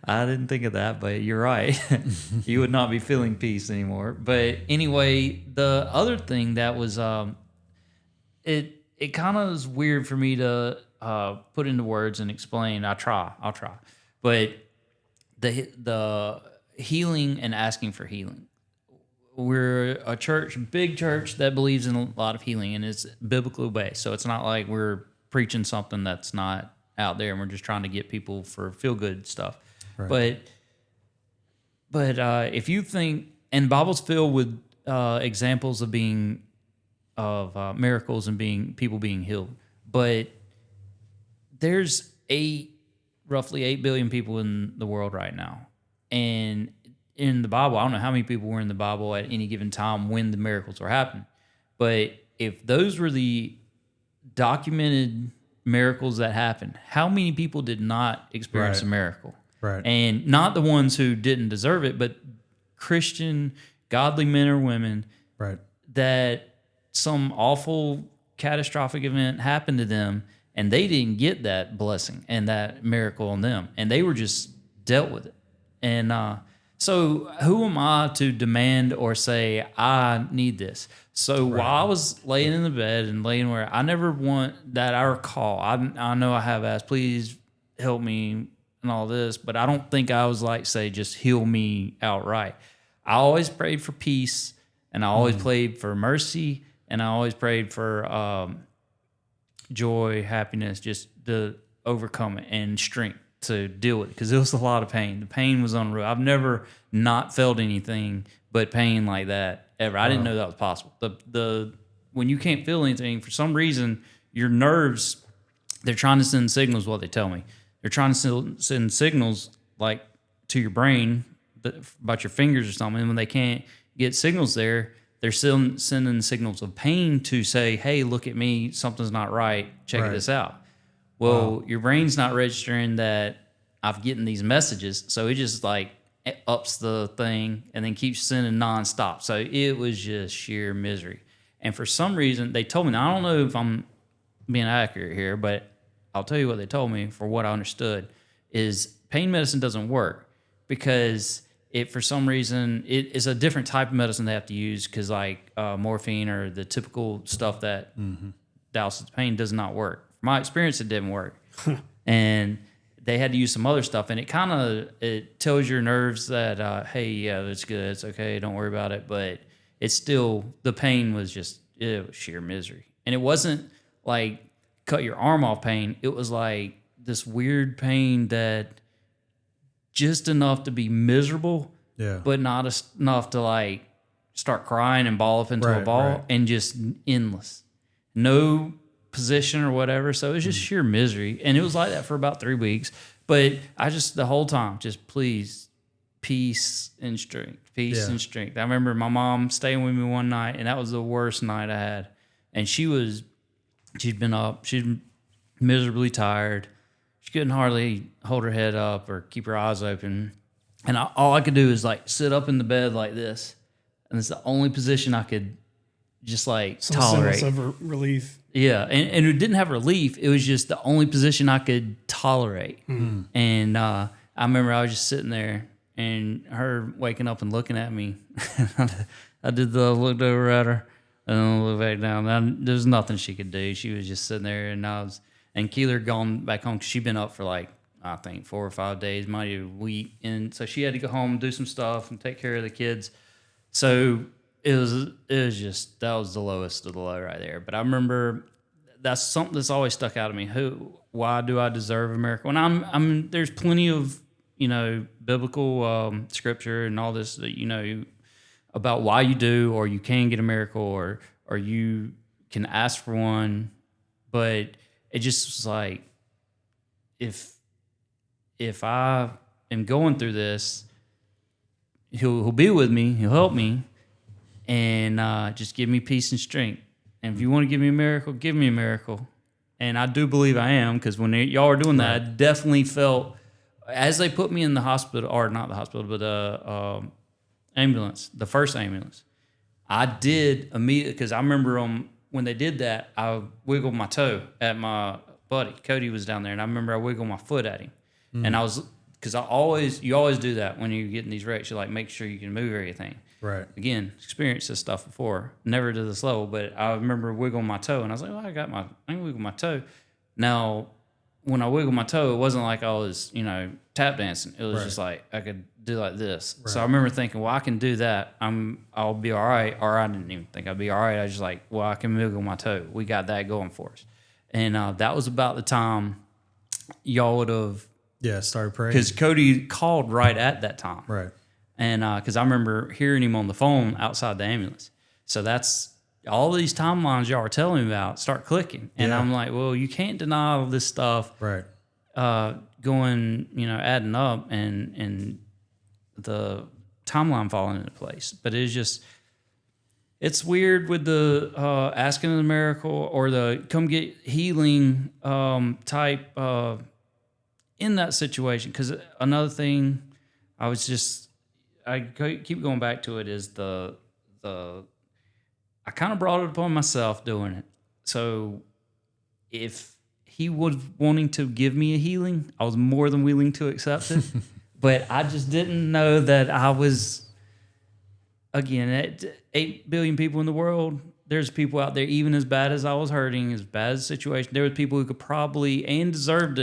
S4: I didn't think of that, but you're right. You would not be feeling peace anymore. But anyway, the other thing that was, it kind of is weird for me to put into words and explain. I'll try. But the healing and asking for healing. We're a church, big church that believes in a lot of healing and it's biblically based. So it's not like we're preaching something that's not out there and we're just trying to get people for feel good stuff. Right. But if you think, and the Bible's filled with examples of miracles and people being healed, but there's roughly 8 billion people in the world right now. And in the Bible, I don't know how many people were in the Bible at any given time when the miracles were happening. But if those were the documented miracles that happened, how many people did not experience a miracle?
S3: Right.
S4: And not the ones who didn't deserve it, but Christian, godly men or women that some awful catastrophic event happened to them and they didn't get that blessing and that miracle on them. And they were just dealt with it. And so who am I to demand or say, I need this? So while I was laying in the bed and laying where I never want that I recall, I know I have asked, please help me and all this, but I don't think I was like, say, just heal me outright. I always prayed for peace and I always prayed for mercy and I always prayed for joy, happiness, just to overcome it and strength to deal with it because it was a lot of pain. The pain was unreal. I've never not felt anything but pain like that ever. I didn't know that was possible. When you can't feel anything, for some reason, your nerves, they're trying to send signals, what they tell me. They're trying to send signals like to your brain about your fingers or something. And when they can't get signals there, they're still sending signals of pain to say, hey, look at me, something's not right, check this out. Well, your brain's not registering that I'm getting these messages, so it just like ups the thing and then keeps sending nonstop. So it was just sheer misery. And for some reason, they told me, now I don't know if I'm being accurate here, but I'll tell you what they told me for what I understood is pain medicine doesn't work because for some reason, it is a different type of medicine they have to use because like morphine or the typical stuff that douses pain does not work. From my experience, it didn't work. And they had to use some other stuff. And it tells your nerves that, hey, yeah, that's good. It's okay. Don't worry about it. But it's still, the pain was just, it was sheer misery. And it wasn't like cut your arm off pain. It was like this weird pain that just enough to be miserable, but not enough to like start crying and ball up into a ball and just endless. No position or whatever. So it was just sheer misery. And it was like that for about 3 weeks. But I just, the whole time, just please, peace and strength, and strength. I remember my mom staying with me one night, and that was the worst night I had. And she'd been up, she'd miserably tired. She couldn't hardly hold her head up or keep her eyes open. And all I could do is like sit up in the bed like this. And it's the only position I could just like tolerate.
S2: Some sense of relief.
S4: Yeah, and it didn't have relief. It was just the only position I could tolerate. Mm-hmm. And I remember I was just sitting there and her waking up and looking at me. I looked over at her and then looked back down. There's nothing she could do. She was just sitting there, and Keeler gone back home because she'd been up for like, I think 4 or 5 days, might be a week. And so she had to go home and do some stuff and take care of the kids. So it was just, that was the lowest of the low right there. But I remember that's something that's always stuck out of me. Why do I deserve a miracle? And there's plenty of, biblical scripture and all this that, about why you do, or you can get a miracle, or you can ask for one. But it just was like, if if I am going through this, he'll be with me, he'll help me, and just give me peace and strength. And if you want to give me a miracle, give me a miracle. And I do believe I am, because when y'all were doing that, I definitely felt, as they put me in the hospital, or not the hospital, but the ambulance, the first ambulance, I did immediately, because I remember when they did that, I wiggled my toe at my buddy. Cody was down there, and I remember I wiggled my foot at him. And I was, because you always do that when you get in these wrecks. You like make sure you can move everything.
S3: Right.
S4: Again, experienced this stuff before, never to this level, but I remember wiggling my toe, and I was like, well, I can wiggle my toe. Now, when I wiggled my toe, it wasn't like I was, tap dancing. It was just like I could do like this. Right. So I remember thinking, well, I can do that. I'll be all right. Or I didn't even think I'd be all right. I was just like, well, I can wiggle my toe. We got that going for us. And that was about the time y'all would have
S3: started praying,
S4: because Cody called right at that time.
S3: Right.
S4: And because I remember hearing him on the phone outside the ambulance. So that's all these timelines y'all are telling me about start clicking. And I'm like, well, you can't deny all this stuff
S3: right.
S4: Going, adding up and the timeline falling into place. But it's weird with the asking the miracle or the come get healing type in that situation. Because another thing I keep going back to it is the I kind of brought it upon myself doing it. So if he was wanting to give me a healing, I was more than willing to accept it. But I just didn't know that I was, again, at 8 billion people in the world, there's people out there, even as bad as I was hurting, as bad as the situation, there were people who could probably and deserved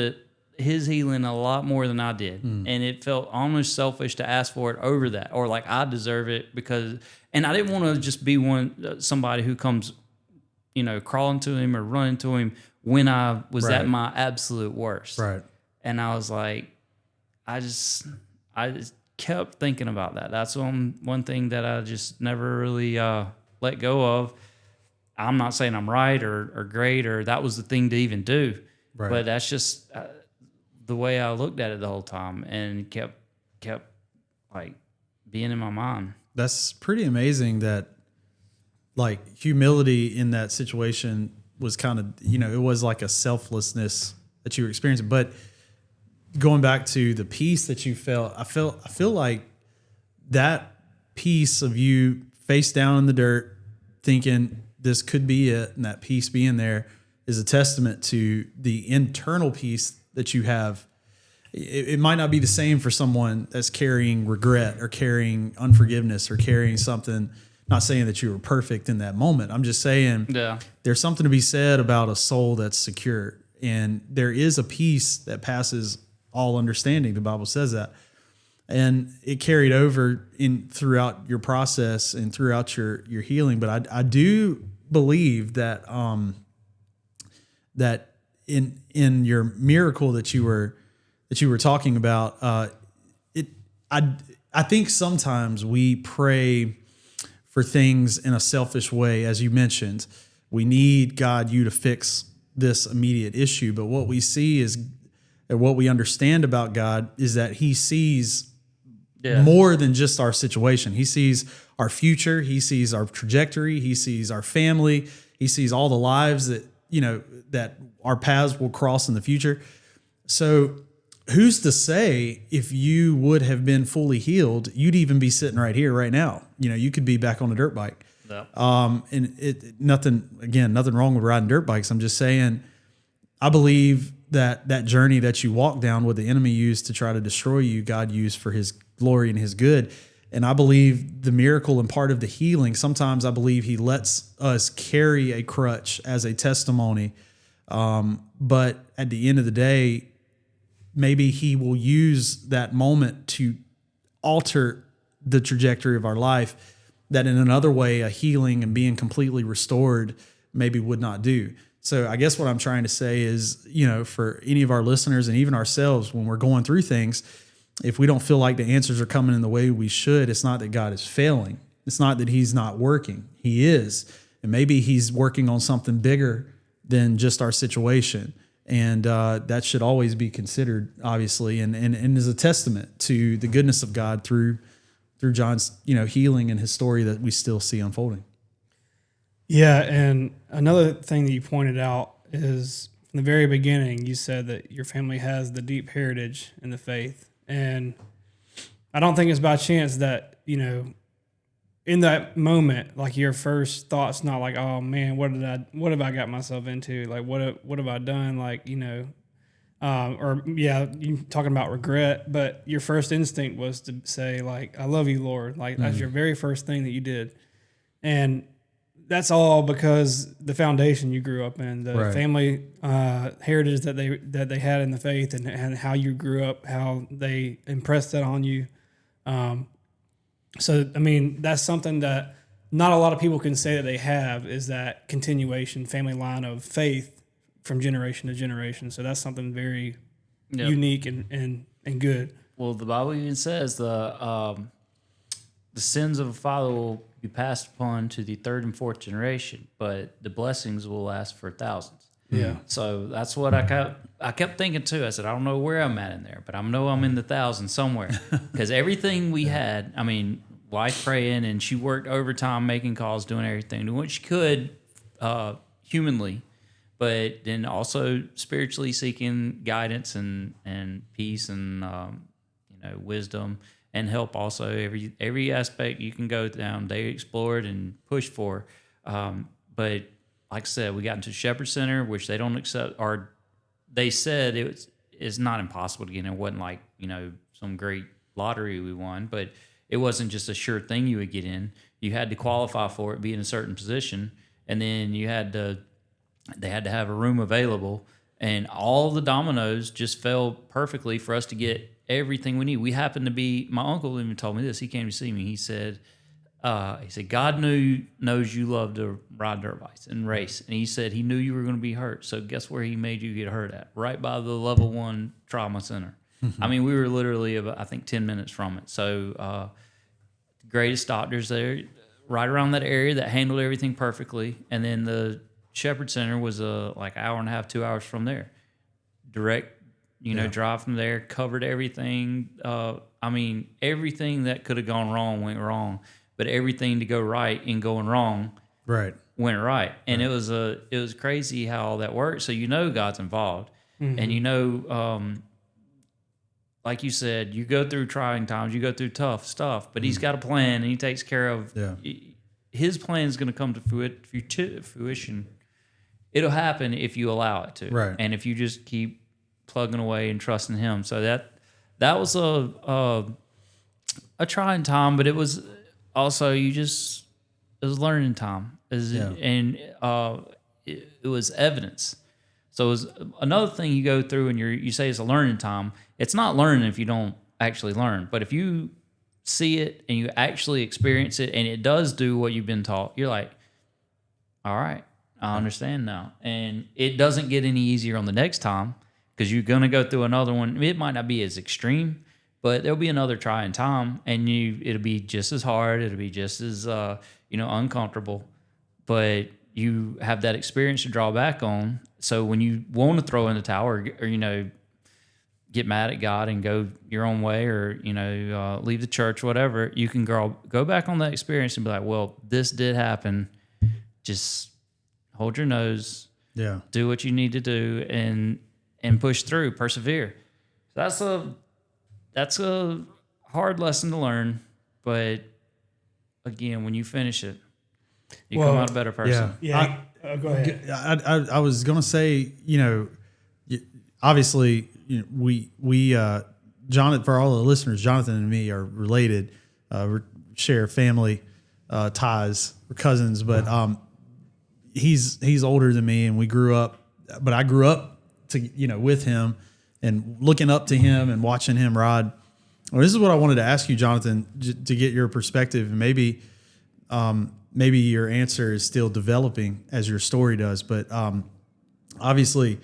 S4: his healing a lot more than I did. And it felt almost selfish to ask for it over that, or like I deserve it because, and I didn't want to just be somebody who comes, crawling to him or running to him when I was at my absolute worst. Right. And I was like, I just kept thinking about that. That's one thing that I just never really let go of. I'm not saying I'm right or great or that was the thing to even do, but that's just the way I looked at it the whole time and kept like being in my mind. That's
S3: pretty amazing that like humility in that situation was kind of, it was like a selflessness that you were experiencing. But going back to the peace that you felt, I feel like that piece of you face down in the dirt thinking this could be it, and that peace being there is a testament to the internal peace that you have. It might not be the same for someone that's carrying regret or carrying unforgiveness or carrying something. Not saying that you were perfect in that moment. I'm just saying there's something to be said about a soul that's secure. And there is a peace that passes all understanding. The Bible says that. And it carried over throughout your process and throughout your healing. But I do believe that that in your miracle that you were talking about, I think sometimes we pray for things in a selfish way, as you mentioned. We need God, you to fix this immediate issue. But what we see is, or what we understand about God is that he sees more than just our situation. He sees our future. He sees our trajectory. He sees our family. He sees all the lives that, that our paths will cross in the future. So who's to say if you would have been fully healed, you'd even be sitting right here, right now. You could be back on a dirt bike. Yeah. And nothing wrong with riding dirt bikes. I'm just saying, I believe that journey that you walk down, what the enemy used to try to destroy you, God used for his glory and his good. And I believe the miracle and part of the healing, sometimes I believe he lets us carry a crutch as a testimony. But at the end of the day, maybe he will use that moment to alter the trajectory of our life that in another way, a healing and being completely restored maybe would not do. So I guess what I'm trying to say is, for any of our listeners and even ourselves, when we're going through things, if we don't feel like the answers are coming in the way we should, it's not that God is failing. It's not that he's not working. He is. And maybe he's working on something bigger than just our situation. And that should always be considered, obviously, and is a testament to the goodness of God through John's, healing and his story that we still see unfolding.
S2: Yeah, and another thing that you pointed out is from the very beginning, you said that your family has the deep heritage in the faith. And I don't think it's by chance that, in that moment, like your first thought's not like, oh man, what have I got myself into? Like, what have I done? Like, you talking about regret, but your first instinct was to say like, I love you, Lord. Like that's your very first thing that you did. And that's all because the foundation you grew up in, the family heritage that they had in the faith, and how you grew up, how they impressed that on you. So, I mean, that's something that not a lot of people can say that they have, is that continuation, family line of faith from generation to generation. So that's something very unique and good.
S4: Well, the Bible even says the sins of a father will be passed upon to the third and fourth generation, but the blessings will last for thousands.
S2: Yeah.
S4: So that's what I kept thinking too. I said, I don't know where I'm at in there, but I know I'm in the thousands somewhere, because everything we had, I mean, wife praying, and she worked overtime, making calls, doing everything, doing what she could humanly, but then also spiritually seeking guidance and peace and wisdom and help. Also, every aspect you can go down, they explored and pushed for. But like I said, we got into Shepherd Center, which they don't accept, or they said it's not impossible to get in. It wasn't like, some great lottery we won, but it wasn't just a sure thing you would get in. You had to qualify for it, be in a certain position, and then they had to have a room available, and all the dominoes just fell perfectly for us to get everything we need. We happened to be, my uncle even told me this. He came to see me. He said, God knows you love to ride dirt bikes and race. And he said he knew you were going to be hurt. So guess where he made you get hurt at? Right by the level 1 trauma center. I mean, we were literally about, I think, 10 minutes from it. So the greatest doctors there, right around that area, that handled everything perfectly. And then the Shepherd Center was like an hour and a half, 2 hours from there. Direct, drive from there, covered everything. I mean, everything that could have gone wrong went wrong. But everything to go right and going wrong went right. And it was crazy how all that worked. So God's involved. And like you said, you go through trying times, you go through tough stuff, but he's got a plan and he takes care of his plan is going to come to fruition. It'll happen if you allow it to.
S3: Right.
S4: And if you just keep plugging away and trusting him. So that was a trying time, but it was also, it was learning time. And it was evidence. So it was another thing you go through and you say it's a learning time. It's not learning if you don't actually learn. But if you see it and you actually experience it and it does do what you've been taught, you're like, all right, I understand now. And it doesn't get any easier on the next time, because you're going to go through another one. It might not be as extreme, but there'll be another trying time, and it'll be just as hard. It'll be just as uncomfortable, but you have that experience to draw back on. So when you want to throw in the towel or get mad at God and go your own way, or leave the church, whatever, you can go back on that experience and be like, well, this did happen. Just hold your nose. Yeah. Do what you need to do and push through, persevere. That's a hard lesson to learn, but again, when you finish it, you come out a better person.
S2: Yeah. Go ahead.
S3: I was going to say, obviously, we Jonathan, for all the listeners, Jonathan and me are related. We share family ties. We're cousins, but he's older than me, and we grew up. But I grew up with him and looking up to him and watching him ride. Well, this is what I wanted to ask you, Jonathan, to get your perspective, and maybe your answer is still developing as your story does. But obviously,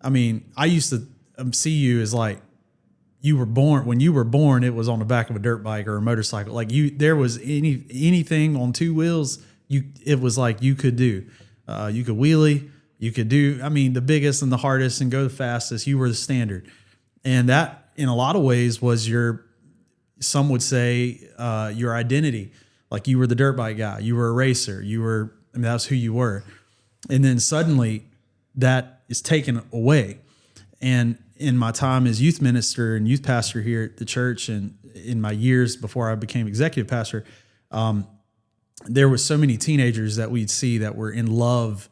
S3: I mean, I used to see you as like you were born. When you were born, it was on the back of a dirt bike or a motorcycle. Like there was anything on two wheels, it was like you could do. You could wheelie. You could do, I mean, the biggest and the hardest and go the fastest. You were the standard. And that, in a lot of ways, was some would say, your identity. Like, you were the dirt bike guy. You were a racer. That's who you were. And then suddenly that is taken away. And in my time as youth minister and youth pastor here at the church, and in my years before I became executive pastor, there was so many teenagers that we'd see that were in love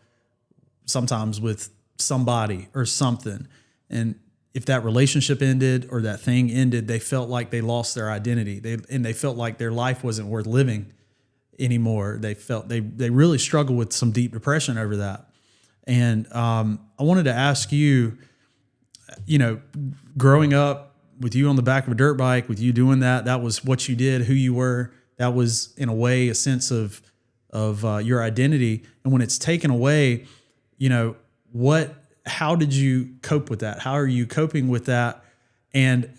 S3: sometimes with somebody or something. And if that relationship ended or that thing ended, they felt like they lost their identity. They felt like their life wasn't worth living anymore. They felt they really struggled with some deep depression over that. And I wanted to ask you, growing up with you on the back of a dirt bike, with you doing that was what you did, who you were. That was, in a way, a sense of your identity. And when it's taken away, how did you cope with that? How are you coping with that? And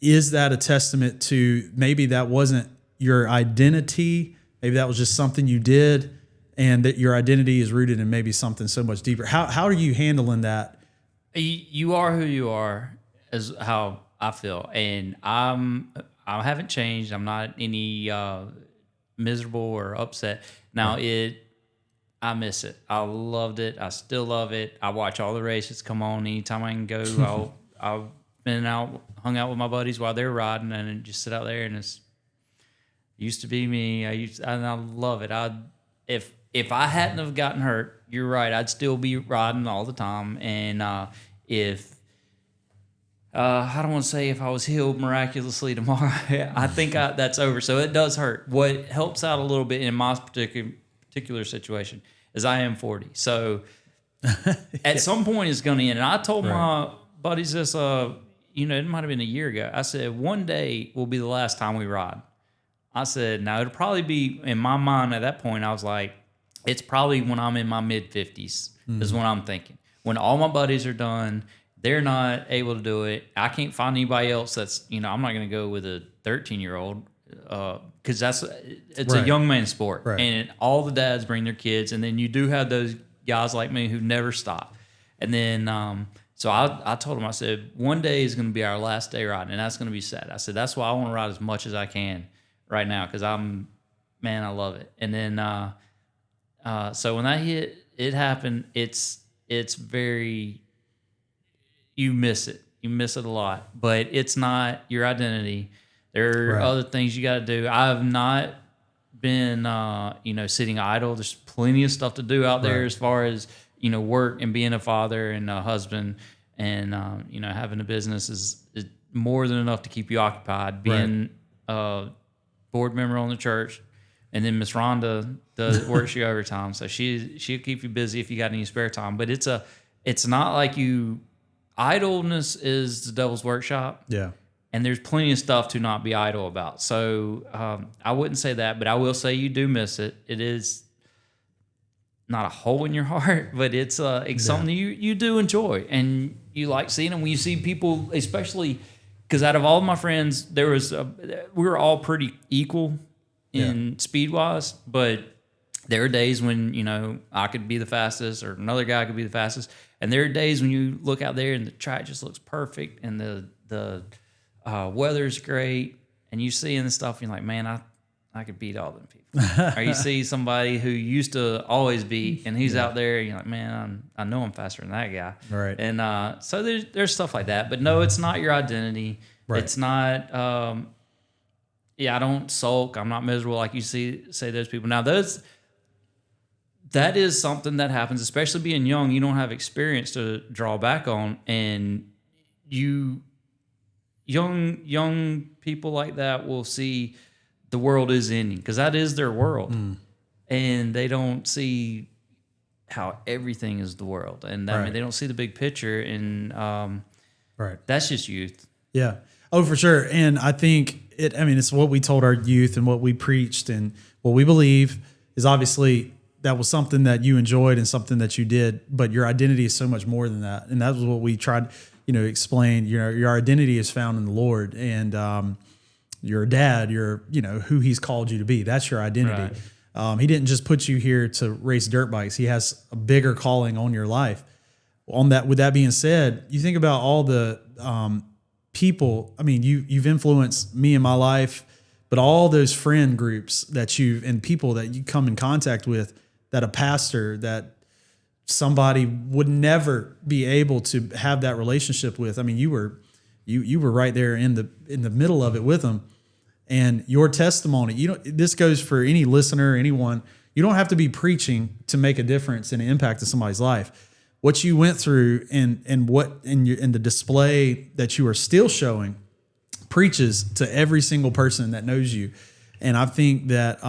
S3: is that a testament to maybe that wasn't your identity? Maybe that was just something you did, and that your identity is rooted in maybe something so much deeper. How are you handling that?
S4: You are who you are, is how I feel. And I haven't changed. I'm not any miserable or upset. Now, I miss it. I loved it. I still love it. I watch all the races come on anytime I can go. I've been hung out with my buddies while they're riding, and just sit out there, and it's used to be me. And I love it. If I hadn't have gotten hurt, you're right, I'd still be riding all the time. And I don't want to say if I was healed miraculously tomorrow, I think that's over. So it does hurt. What helps out a little bit in my particular situation is I am 40. So at some point it's going to end. And I told my buddies this, it might have been a year ago. I said, one day will be the last time we ride. I said, now it'll probably be, in my mind at that point, I was like, it's probably when I'm in my mid 50s is what I'm thinking. When all my buddies are done, they're not able to do it. I can't find anybody else that's, I'm not going to go with a 13-year-old because it's a young man's sport. Right. And all the dads bring their kids. And then you do have those guys like me who never stop. And then, so I told them, I said, one day is going to be our last day riding, and that's going to be sad. I said, that's why I want to ride as much as I can right now, because I love it. And then, so when that hit, it happened, it's very, you miss it. You miss it a lot, but it's not your identity. There are other things you got to do. I've not been, sitting idle. There's plenty of stuff to do out there as far as, work and being a father and a husband and, having a business is more than enough to keep you occupied. Being a board member on the church, and then Miss Rhonda works you overtime. So she'll keep you busy if you got any spare time, but it's not like idleness is the devil's workshop. Yeah. And there's plenty of stuff to not be idle about. So I wouldn't say that, but I will say you do miss it. It is not a hole in your heart, but it's something you do enjoy, and you like seeing them. When you see people, especially because out of all of my friends, we were all pretty equal in speed wise, but there are days when I could be the fastest or another guy could be the fastest, and there are days when you look out there and the track just looks perfect and the weather's great, and you see the stuff, and you're like, man, I could beat all them people. Or you see somebody who used to always beat, and he's out there, and you're like, man, I know I'm faster than that guy. Right. And so there's stuff like that. But no, it's not your identity. Right. It's not, I don't sulk. I'm not miserable like you say those people. Now, that is something that happens, especially being young. You don't have experience to draw back on, and young people like that will see the world is ending, because that is their world. And they don't see how everything is the world. And I mean, they don't see the big picture. And that's just youth. Yeah.
S3: Oh, for sure. And I think it's what we told our youth and what we preached and what we believe is obviously that was something that you enjoyed and something that you did, but your identity is so much more than that. And that was what we tried, explain. Your identity is found in the Lord, and you're a dad, you're, who he's called you to be. That's your identity. He didn't just put you here to race dirt bikes. He has a bigger calling on your life. On that, with that being said, you think about all the people. I mean, you've influenced me in my life, but all those friend groups that and people that you come in contact with, that a pastor, that somebody would never be able to have that relationship with. I mean, you were right there in the middle of it with them, and your testimony. This goes for any listener, anyone. You don't have to be preaching to make a difference and an impact in somebody's life. What you went through and the display that you are still showing preaches to every single person that knows you. And I think that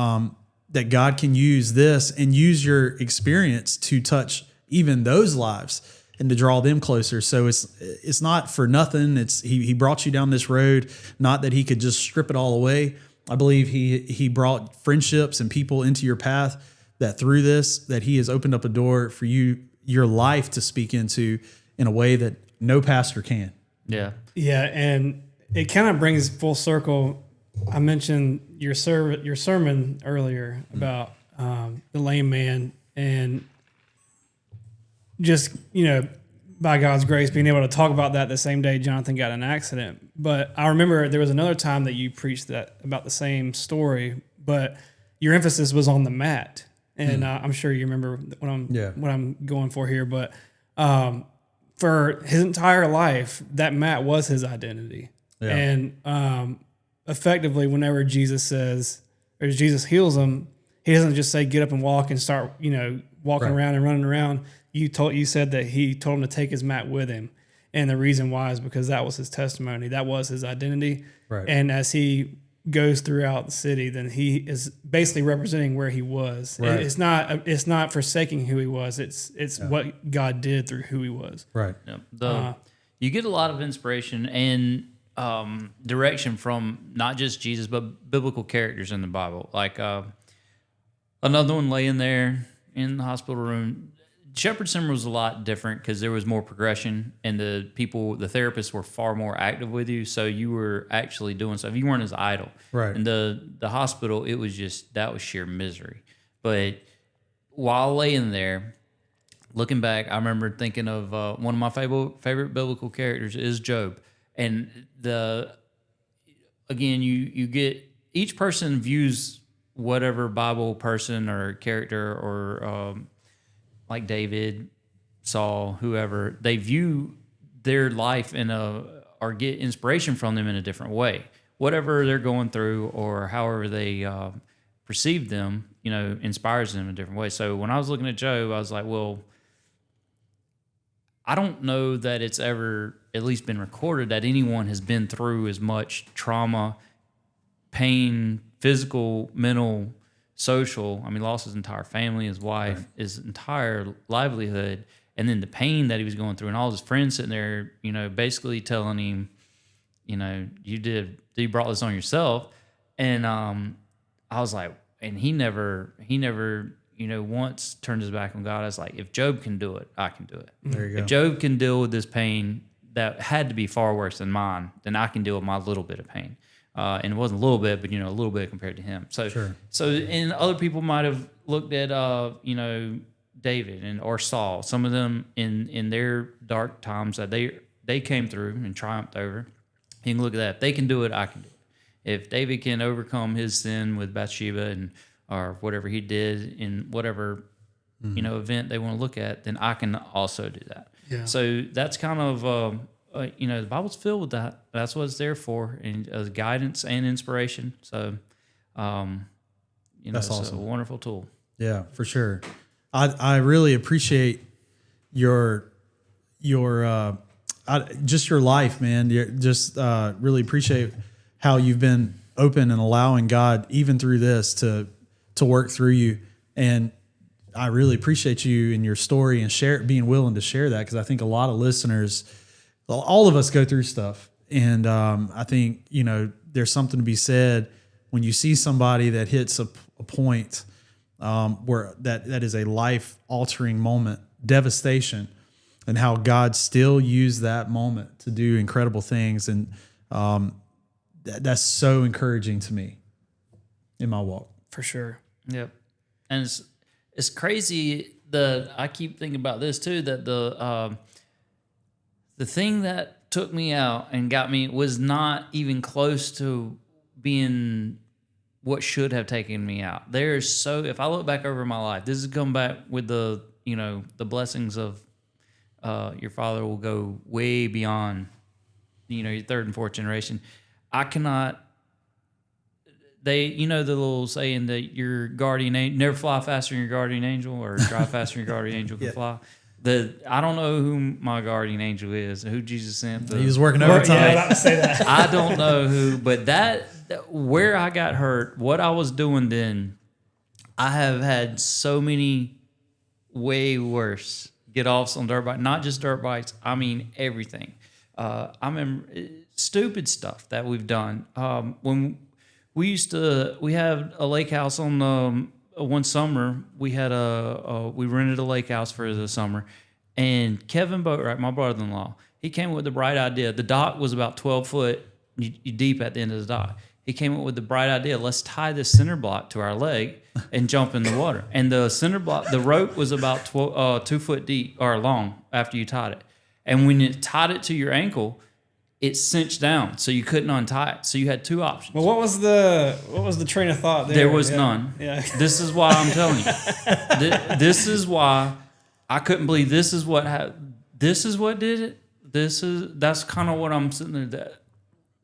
S3: that God can use this and use your experience to touch even those lives and to draw them closer. So it's not for nothing. He brought you down this road, not that he could just strip it all away. I believe he brought friendships and people into your path that through this, that he has opened up a door for your life to speak into in a way that no pastor can.
S4: Yeah.
S2: Yeah. And it kind of brings full circle. I mentioned your sermon earlier about the lame man, and just, by God's grace, being able to talk about that the same day Jonathan got in an accident. But I remember there was another time that you preached that about the same story, but your emphasis was on the mat. And I'm sure you remember what I'm going for here. But for his entire life, that mat was his identity. Yeah. And effectively, whenever Jesus heals him, he doesn't just say, get up and walk and start, walking around and running around. You said that he told him to take his mat with him. And the reason why is because that was his testimony. That was his identity. Right. And as he goes throughout the city, then he is basically representing where he was. Right. It's not forsaking who he was. It's what God did through who he was. Right.
S4: Yeah. You get a lot of inspiration and direction from not just Jesus, but biblical characters in the Bible. Like another one laying there in the hospital room. Shepherd Center was a lot different because there was more progression, and the therapists were far more active with you, so you were actually doing stuff. You weren't as idle. Right. In the hospital, it was that was sheer misery. But while laying there, looking back, I remember thinking of one of my favorite biblical characters is Job, and you get each person views whatever Bible person or character or like David, Saul, whoever, they view their life or get inspiration from them in a different way. Whatever they're going through or however they perceive them, inspires them in a different way. So when I was looking at Job, I was like, well, I don't know that it's ever at least been recorded that anyone has been through as much trauma, pain, physical, mental, social. I mean, lost his entire family, his wife, his entire livelihood, and then the pain that he was going through, and all his friends sitting there, basically telling him, you brought this on yourself. And I was like, and he never, once turned his back on God. I was like, if Job can do it, I can do it. There you go. If Job can deal with this pain that had to be far worse than mine, then I can deal with my little bit of pain. And it wasn't a little bit, but a little bit compared to him. So, sure. And other people might have looked at, David or Saul. Some of them in their dark times that they came through and triumphed over. You can look at that. If they can do it, I can do it. If David can overcome his sin with Bathsheba or whatever he did in whatever event they want to look at, then I can also do that. Yeah. So that's kind of. The Bible's filled with that. That's what it's there for, and as guidance and inspiration. So, that's awesome. A wonderful tool.
S3: Yeah, for sure. I really appreciate your just your life, man. Really appreciate how you've been open and allowing God, even through this, to work through you. And I really appreciate you and your story and being willing to share that, because I think a lot of listeners. All of us go through stuff. And I think, there's something to be said when you see somebody that hits a point where that is a life-altering moment, devastation, and how God still used that moment to do incredible things. And that's so encouraging to me in my walk.
S2: For sure.
S4: Yep. And it's crazy that I keep thinking about this too, that the thing that took me out and got me was not even close to being what should have taken me out. If I look back over my life, this has come back with the blessings of your father will go way beyond, your third and fourth generation. I cannot, the little saying that your guardian angel, never fly faster than your guardian angel, or drive faster than your guardian angel can fly. I don't know who my guardian angel is, who Jesus sent.
S3: He was working overtime.
S2: Yeah, I was about to say that.
S4: I don't know who, but where I got hurt, what I was doing then, I have had so many way worse get-offs on dirt bikes, not just dirt bikes, I mean everything. I remember stupid stuff that we've done. When we had a lake house on one summer, we rented a lake house for the summer, and Kevin Boatwright, my brother-in-law, he came up with the bright idea. The dock was about 12 foot deep at the end of the dock. He came up with the bright idea, let's tie this center block to our leg and jump in the water. And the center block, the rope was about 2 foot deep or long after you tied it. And when you tied it to your ankle, it cinched down, so you couldn't untie it. So you had two options.
S2: Well, what was the train of thought there?
S4: There was none.
S2: Yeah.
S4: This is why I'm telling you. This is why I couldn't believe this is what happened. This is what did it. That's kind of what I'm sitting there.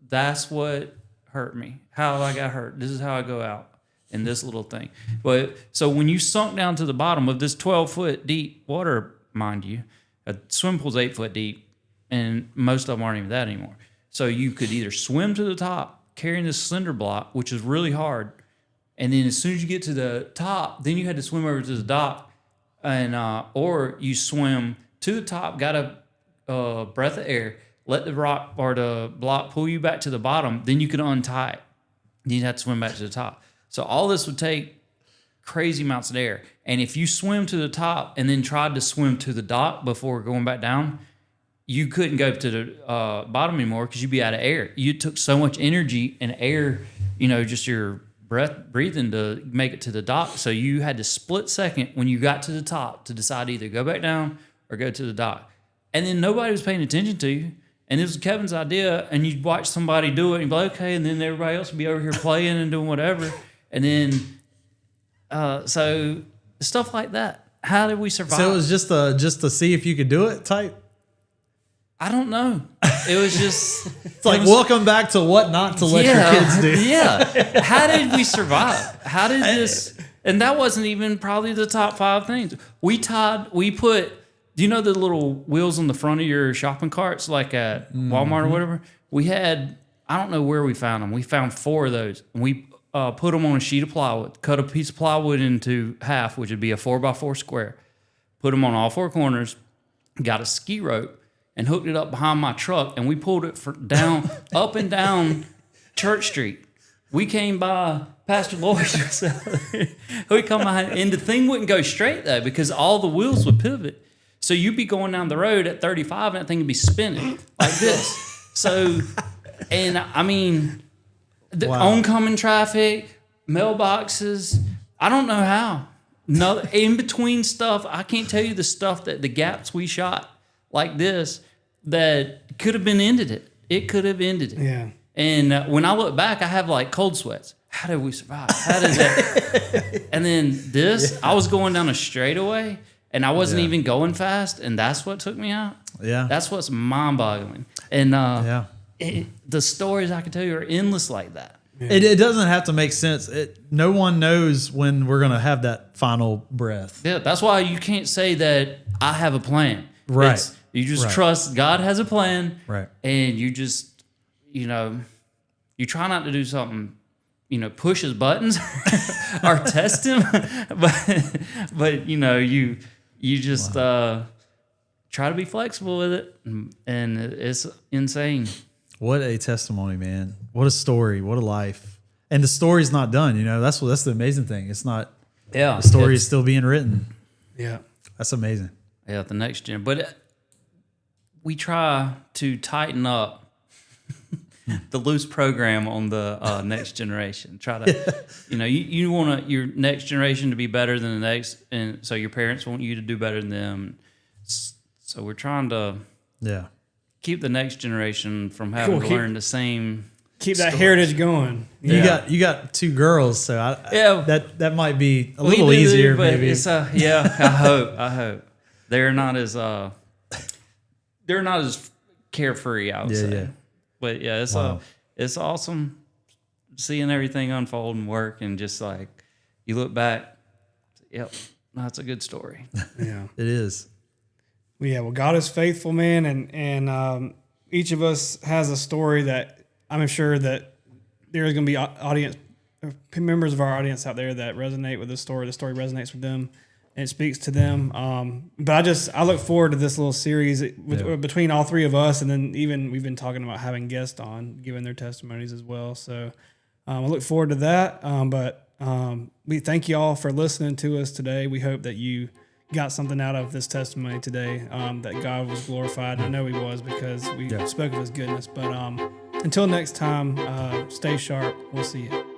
S4: That's what hurt me. How I got hurt. This is how I go out in this little thing. But so when you sunk down to the bottom of this 12 foot deep water, mind you, a swimming pool's 8 foot deep, and most of them aren't even that anymore. So you could either swim to the top carrying this cinder block, which is really hard, and then as soon as you get to the top, then you had to swim over to the dock, and or you swim to the top, got a breath of air, let the rock or the block pull you back to the bottom, then you could untie it. Then you'd have to swim back to the top. So all this would take crazy amounts of air. And if you swim to the top and then tried to swim to the dock before going back down, you couldn't go to the bottom anymore because you'd be out of air. You took so much energy and air, just your breathing to make it to the dock. So you had to split second when you got to the top to decide either go back down or go to the dock. And then nobody was paying attention to you. And it was Kevin's idea, and you'd watch somebody do it, and you'd be like, okay, and then everybody else would be over here playing and doing whatever. And then, so stuff like that. How did we survive?
S3: So it was just to see if you could do it type?
S4: I don't know. It was just...
S3: It's like, welcome back to what not to let your kids do.
S4: Yeah. How did we survive? How did this... And that wasn't even probably the top 5 things. We put... Do you know the little wheels on the front of your shopping carts, like at Walmart or whatever? We had, I don't know where we found them. We found 4 of those. And we put them on a sheet of plywood, cut a piece of plywood into half, which would be a 4x4 square, put them on all 4 corners, got a ski rope, and hooked it up behind my truck, and we pulled it down, up and down Church Street. We came by Pastor Lloyd's. We come behind, and the thing wouldn't go straight, though, because all the wheels would pivot. So you'd be going down the road at 35 and that thing would be spinning like this. So, and I mean, the oncoming traffic, mailboxes, I don't know how. No, in between stuff, I can't tell you the gaps we shot like this that could have been ended it. It could have ended it.
S2: Yeah.
S4: And when I look back, I have like cold sweats. How did we survive? How did that? And then I was going down a straightaway. And I wasn't even going fast, and that's what took me out.
S3: Yeah.
S4: That's what's mind-boggling. And the stories I can tell you are endless like that.
S3: Yeah. It doesn't have to make sense. No one knows when we're going to have that final breath.
S4: Yeah, that's why you can't say that I have a plan.
S3: Right.
S4: You just trust God has a plan.
S3: Right.
S4: And you just, you try not to do something, push his buttons or test him. but you just try to be flexible with it, and it's insane.
S3: What a testimony, man! What a story! What a life! And the story's not done. That's the amazing thing. It's not.
S4: Yeah,
S3: the story is still being written.
S2: Yeah,
S3: that's amazing.
S4: Yeah, the next gen. But we try to tighten up the loose program on the next generation. Try to, you want your next generation to be better than the next, and so your parents want you to do better than them. So we're trying to keep the next generation from having to learn the same.
S2: Keep that heritage going.
S3: You got 2 girls, so that might be a little
S4: do,
S3: easier.
S4: But
S3: maybe
S4: it's I hope they're not as carefree. I would say. Yeah. But it's awesome seeing everything unfold and work, and just like you look back, that's a good story.
S2: Yeah,
S3: it is.
S2: Well, God is faithful, man, and each of us has a story that I'm sure that there's going to be members of our audience out there that resonate with the story. The story resonates with them, and it speaks to them. But I look forward to this little series between all 3 of us, and then even we've been talking about having guests on, giving their testimonies as well. So I look forward to that. But we thank you all for listening to us today. We hope that you got something out of this testimony today, that God was glorified. I know He was, because we spoke of His goodness. But until next time, stay sharp. We'll see you.